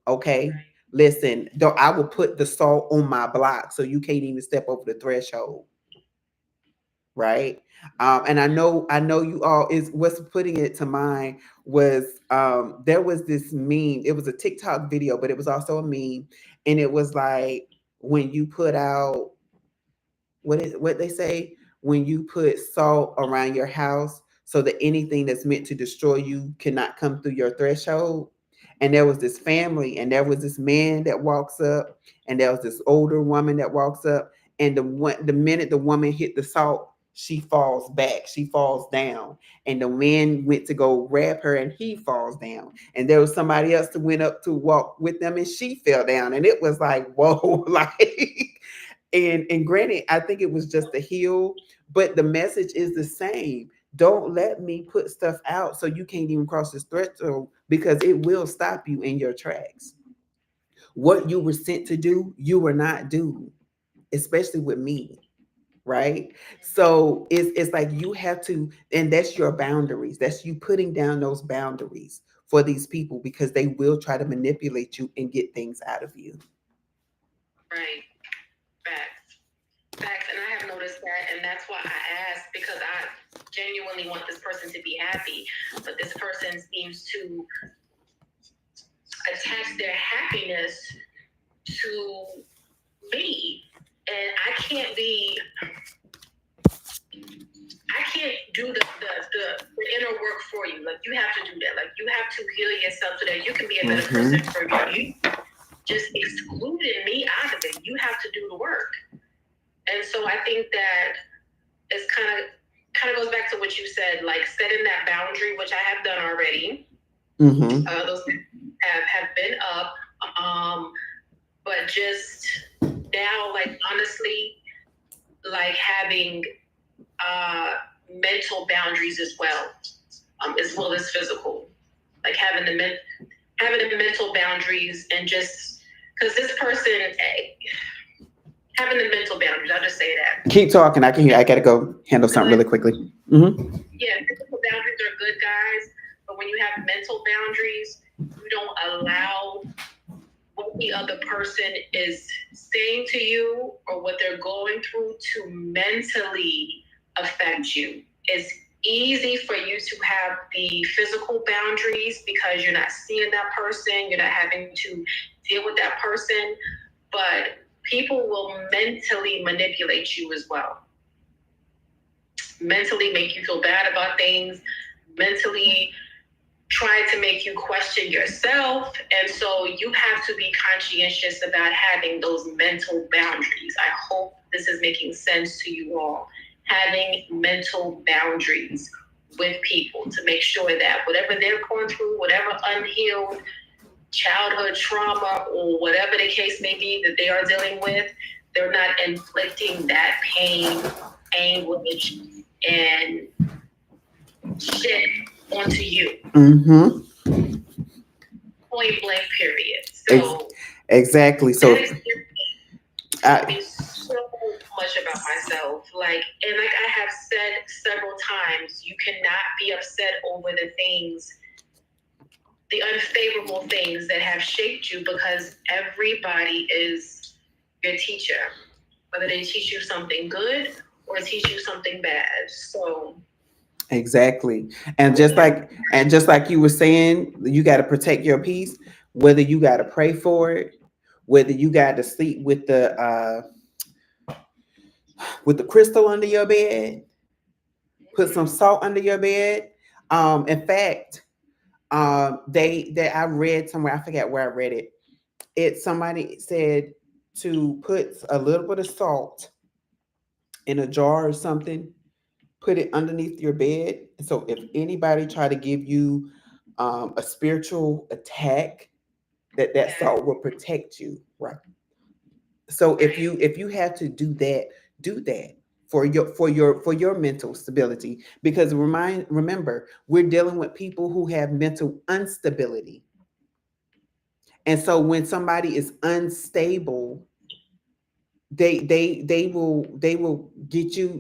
Okay. Listen, though, I will put the salt on my block so you can't even step over the threshold. Right. And I know you all is what's putting it to mind was there was this meme. It was a TikTok video, but it was also a meme. And it was like when you put out what they say, when you put salt around your house so that anything that's meant to destroy you cannot come through your threshold. And there was this family, and there was this man that walks up, and there was this older woman that walks up, and the minute the woman hit the salt, she falls back, she falls down, and the man went to go grab her, and he falls down, and there was somebody else that went up to walk with them, and she fell down, and it was like, whoa, like. And granted, I think it was just a heel, but the message is the same. Don't let me put stuff out so you can't even cross this threshold, because it will stop you in your tracks. What you were sent to do, you were not doing, especially with me, right? So it's like you have to, and that's your boundaries. That's you putting down those boundaries for these people, because they will try to manipulate you and get things out of you. Right. Facts. Facts. And I have noticed that, and that's why I asked, because genuinely want this person to be happy, but this person seems to attach their happiness to me, and I can't do the inner work for you. Like, you have to do that. Like, you have to heal yourself so that you can be a better person for you. Just excluding me out of it. You have to do the work. And so I think that it's kind of goes back to what you said, like setting that boundary, which I have done already. Those have been up. But just now, like, honestly, like having mental boundaries as well as physical, like having the mental boundaries, and just because this person having the mental boundaries, I'll just say that. Keep talking. I can hear. I gotta go handle something really quickly. Yeah, physical boundaries are good, guys, but when you have mental boundaries, you don't allow what the other person is saying to you or what they're going through to mentally affect you. It's easy for you to have the physical boundaries because you're not seeing that person, you're not having to deal with that person, but people will mentally manipulate you as well. Mentally make you feel bad about things, mentally try to make you question yourself. And so you have to be conscientious about having those mental boundaries. I hope this is making sense to you all. Having mental boundaries with people to make sure that whatever they're going through, whatever unhealed childhood trauma or whatever the case may be that they are dealing with, they're not inflicting that pain, anguish, and shit onto you. Point blank, period. So exactly. So I so much about myself. Like I have said several times, you cannot be upset over the unfavorable things that have shaped you, because everybody is your teacher, whether they teach you something good or teach you something bad. So exactly. And just like you were saying, you got to protect your peace, whether you got to pray for it, whether you got to sleep with the crystal under your bed, put some salt under your bed. In fact, they I read somewhere, I forget where I read it. Somebody said to put a little bit of salt in a jar or something, put it underneath your bed. So if anybody try to give you a spiritual attack, that salt will protect you, right? So if you have to do that, do that for your mental stability, because remember, we're dealing with people who have mental instability. And so when somebody is unstable, they will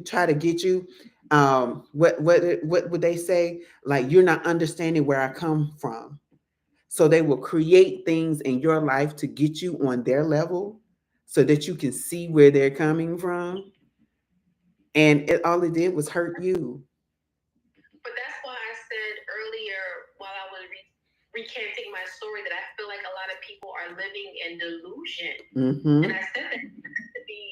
try to get you. What would they say? Like, you're not understanding where I come from. So they will create things in your life to get you on their level so that you can see where they're coming from. And all it did was hurt you. But that's why I said earlier, while I was recanting my story, that I feel like a lot of people are living in delusion. And I said that to be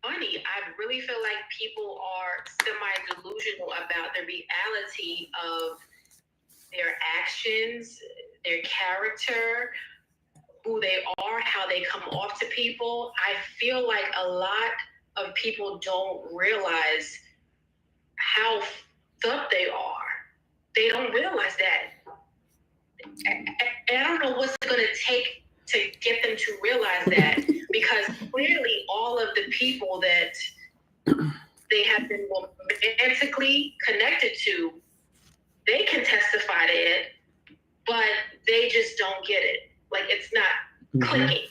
funny. I really feel like people are semi-delusional about the reality of their actions, their character, who they are, how they come off to people. I feel like a lot of people don't realize how up they are. They don't realize that. And I don't know what's going to take to get them to realize that, because clearly all of the people that they have been romantically connected to, they can testify to it, but they just don't get it. Like, it's not clicking.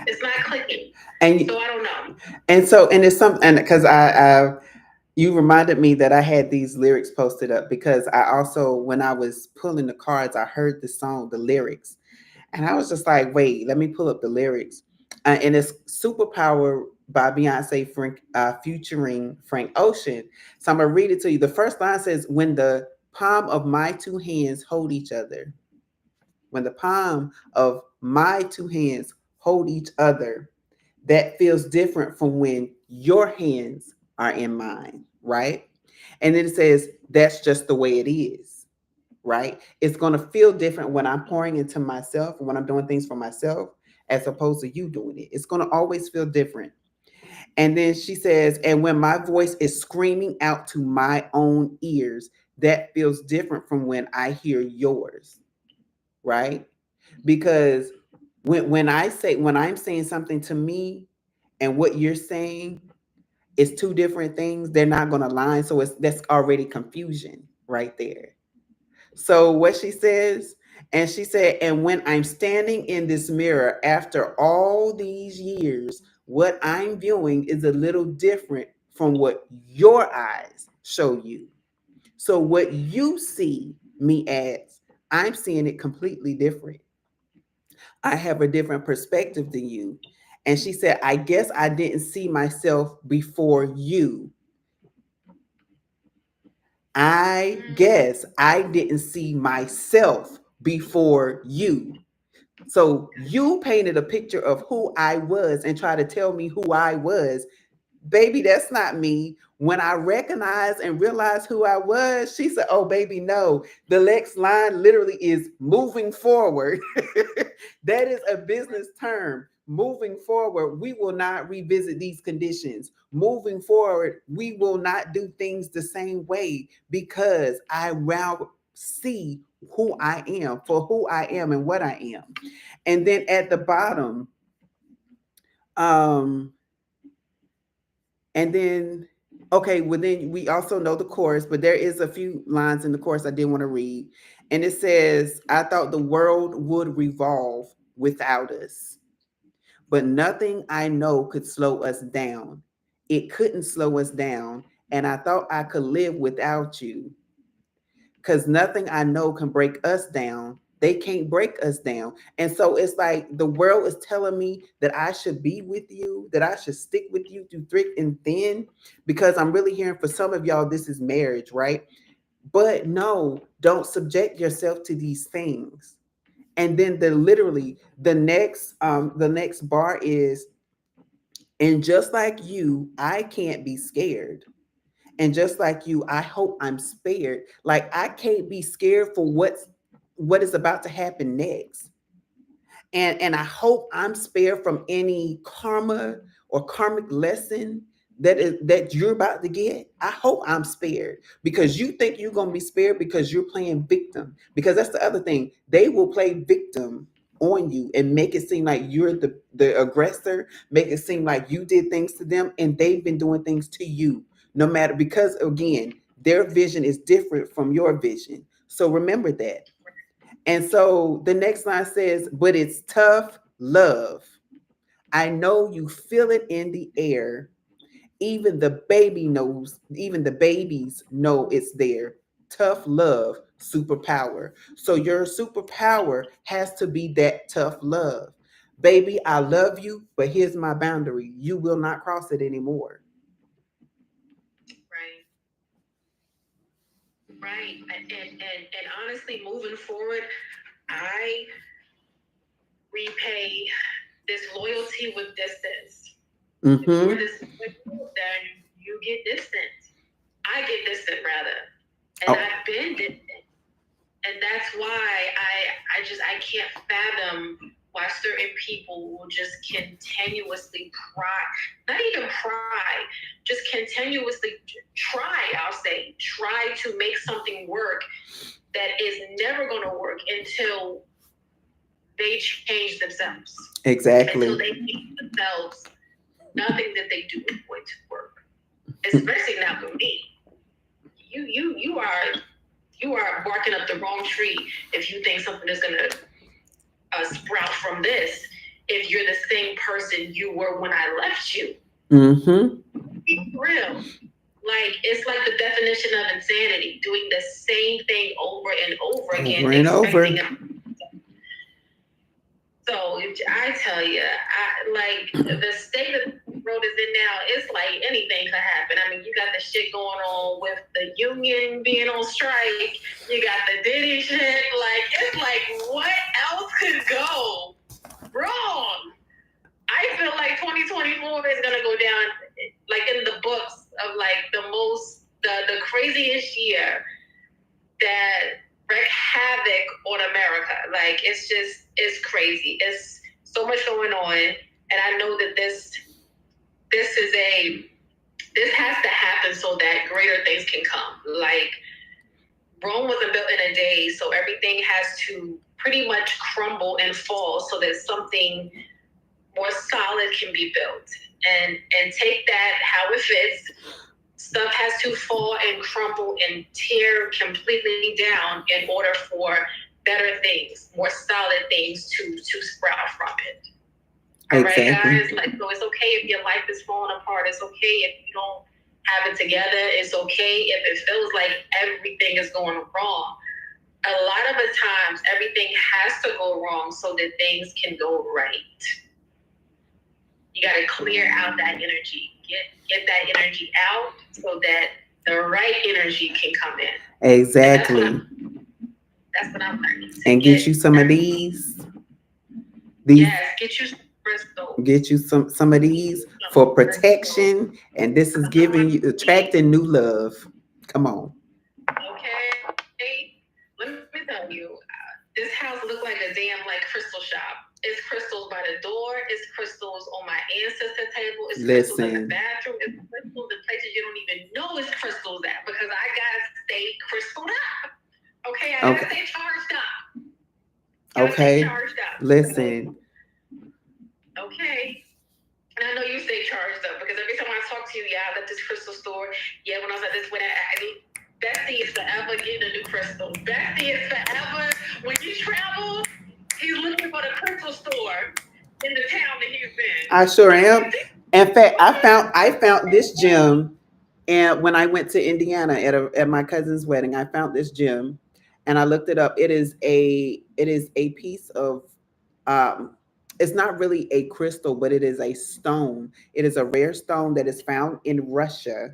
It's not clicking. And so I don't know. And it's something, and because you reminded me that I had these lyrics posted up, because I also, when I was pulling the cards, I heard the song, the lyrics, and I was just like, wait, let me pull up the lyrics. And it's Superpower by Beyonce Frank, featuring Frank Ocean. So I'm gonna read it to you. The first line says, "When the palm of my two hands hold each other, when the palm of my two hands hold each other, that feels different from when your hands are in mine," right? And then it says, "That's just the way it is." Right? It's going to feel different when I'm pouring into myself, when I'm doing things for myself, as opposed to you doing it. It's going to always feel different. And then she says, "And when my voice is screaming out to my own ears, that feels different from when I hear yours." Right? Because when I'm saying something to me and what you're saying is two different things, they're not going to align. So that's already confusion right there. So what she says, and she said, "And when I'm standing in this mirror after all these years, what I'm viewing is a little different from what your eyes show you. So what you see me as, I'm seeing it completely different. I have a different perspective than you." And she said, "I guess I didn't see myself before you. I guess I didn't see myself before you. So you painted a picture of who I was and tried to tell me who I was. Baby, that's not me." When I recognized and realized who I was, she said, "Oh, baby, no." The next line literally is moving forward. That is a business term. Moving forward, we will not revisit these conditions. Moving forward, we will not do things the same way because I now see who I am for who I am and what I am. And then at the bottom, um, and then, okay, well, then we also know the chorus, but there is a few lines in the chorus I did want to read. And it says, "I thought the world would revolve without us, but nothing I know could slow us down. It couldn't slow us down. And I thought I could live without you, because nothing I know can break us down. They can't break us down." And so it's like the world is telling me that I should be with you, that I should stick with you through thick and thin, because I'm really hearing for some of y'all, this is marriage, right? But no, don't subject yourself to these things. And then the next bar is, "And just like you, I can't be scared. And just like you, I hope I'm spared." Like I can't be scared for what is about to happen next. And I hope I'm spared from any karma or karmic lesson that you're about to get. I hope I'm spared, because you think you're going to be spared because you're playing victim. Because that's the other thing. They will play victim on you and make it seem like you're the aggressor, make it seem like you did things to them and they've been doing things to you. No matter, because again, their vision is different from your vision. So remember that. And so the next line says, "But it's tough love. I know you feel it in the air. Even the babies know it's there. Tough love, superpower." So your superpower has to be that tough love. Baby, I love you, but here's my boundary. You will not cross it anymore. Right, right. And honestly, moving forward, I repay this loyalty with distance. If you're Mm-hmm. this, then you get distant. I get distant rather, and Oh, I've been distant, and that's why I can't fathom why certain people will just continuously not even pry, just continuously try. I'll say try to make something work that is never going to work until they change themselves. Until exactly. they change themselves, nothing that they do is going to work. Especially not with me. You are barking up the wrong tree if you think something is gonna sprout from this. If you're the same person you were when I left you, Mm-hmm. be real. Like it's like the definition of insanity: doing the same thing over and over again, Over and expecting over. it. So if I tell you, I like the state of world is in now, it's like anything could happen. I mean, you got the shit going on with the union being on strike. You got the Diddy shit. Like, it's like, what else could go wrong? I feel like 2024 is gonna go down like in the books of like the craziest year that wreak havoc on America. Like, it's crazy. It's so much going on, and I know that this has to happen so that greater things can come. Like, Rome wasn't built in a day, so everything has to pretty much crumble and fall so that something more solid can be built. And take that how it fits. Stuff has to fall and crumble and tear completely down in order for better things, more solid things to sprout from it. All right, guys? Like, so it's okay if your life is falling apart. It's okay if you don't have it together. It's okay if it feels like everything is going wrong. A lot of the times, everything has to go wrong so that things can go right. You got to clear out that energy. Get that energy out so that the right energy can come in. Exactly. That's what I'm learning. And get you some of these. Yes, get you some crystals. Get you some of these for protection. And this is giving you, attracting new love. Come on. Okay. Let me tell you, this house looked like a damn like crystal shop. It's crystals by the door. It's crystals on my ancestor table. It's crystals in the bathroom. It's crystals in places you don't even know it's crystals at, because I gotta stay crystaled up. Okay, I gotta stay charged up. Okay. Listen. Okay. And I know you stay charged up, because every time I talk to you, I left this crystal store. Yeah, when I was at this, Bestie is forever getting a new crystal. Bestie is forever. When you travel, he's looking for the crystal store in the town that he's in. I sure am. In fact, I found this gem, and when I went to Indiana at my cousin's wedding, I found this gem, and I looked it up. It is a piece of it's not really a crystal, but it is a stone. It is a rare stone that is found in Russia,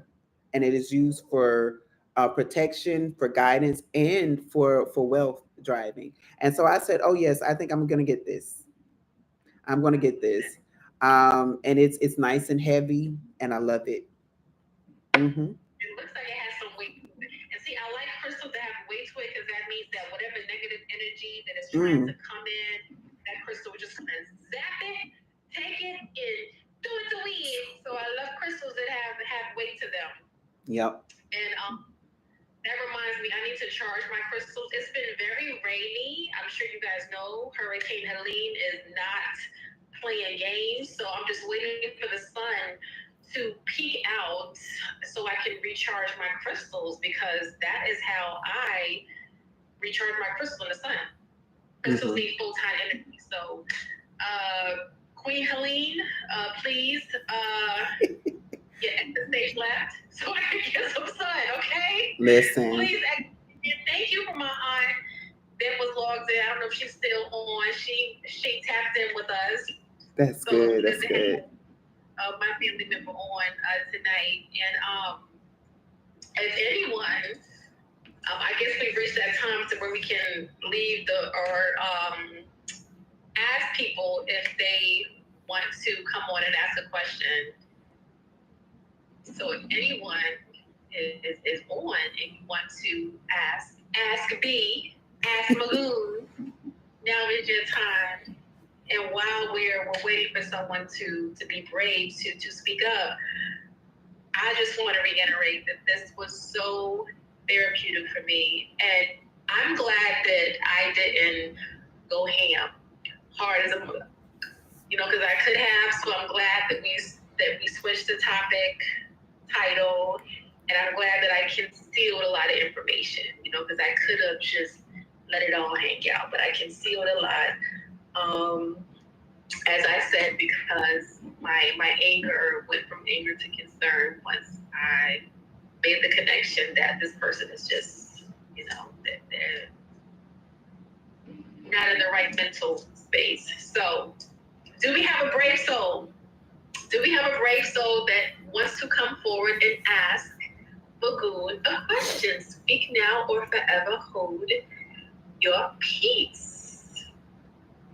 and it is used for protection, for guidance, and for wealth driving. And so I said, "Oh yes, I think I'm going to get this. I'm going to get this." And it's nice and heavy, and I love it. Mm-hmm. It looks like it has some weight to it. And see, I like crystals that have weight to it, because that means that whatever negative energy that is trying to come in, that crystal will just come and zap it, take it, and do it to weed. So I love crystals that have weight to them. Yep. And that reminds me, I need to charge my crystals. It's been very rainy. I'm sure you guys know Hurricane Helene is not playing games. So I'm just waiting for the sun to peek out so I can recharge my crystals, because that is how I recharge my crystal in the sun. Crystals need full-time energy. So, Queen Helene, please get at the stage left so I can get some sun, okay? Listen. Please, and thank you for my aunt that was logged in. I don't know if she's still on. She tapped in with us. That's so good. That's good. My family member on tonight, and if anyone, I guess we've reached that time to where we can leave ask people if they want to come on and ask a question. So if anyone is on and you want to ask B, ask Magoon, now is your time. And while we're waiting for someone to be brave to speak up, I just want to reiterate that this was so therapeutic for me. And I'm glad that I didn't go ham hard as a mother, because I could have. So I'm glad that we switched the topic title, and I'm glad that I concealed a lot of information, because I could have just let it all hang out, but I concealed a lot. As I said, because my anger went from anger to concern once I made the connection that this person is just, that they're not in the right mental space. So, do we have a brave soul? Do we have a brave soul that wants to come forward and ask Bagoon a question? Speak now or forever hold your peace.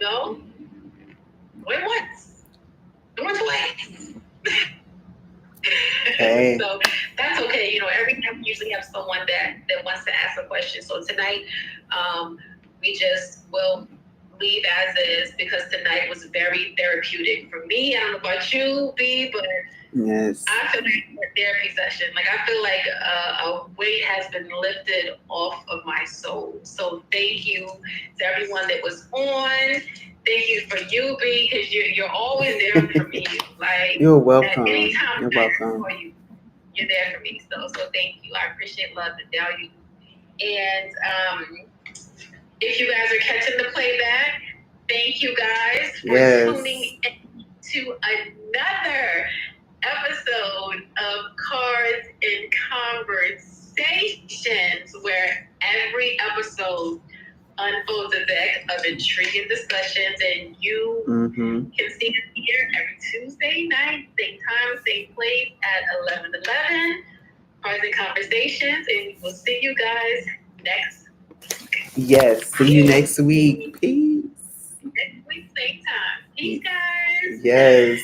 No? Wait once. Going twice. Okay. So that's okay. You know, every time we usually have someone that wants to ask a question. So tonight, we just will leave as is because tonight was very therapeutic for me. I don't know about you, B, but Yes. I feel like a therapy session. Like I feel like a weight has been lifted off of my soul. So thank you to everyone that was on. Thank you for you, B, because you're always there for me. Like You're at welcome. any time You're I ask welcome. for you, you're there for me. So thank you. I appreciate, love, and value. And if you guys are catching the playback, thank you guys for tuning in to another episode of Cards and Conversations, where every episode unfolds a deck of intriguing discussions, and you can see us here every Tuesday night, same time, same place at 11:11. Cards and Conversations, and we'll see you guys next. Yes. See you next week. Peace. Next week, same time. Peace, guys. Yes.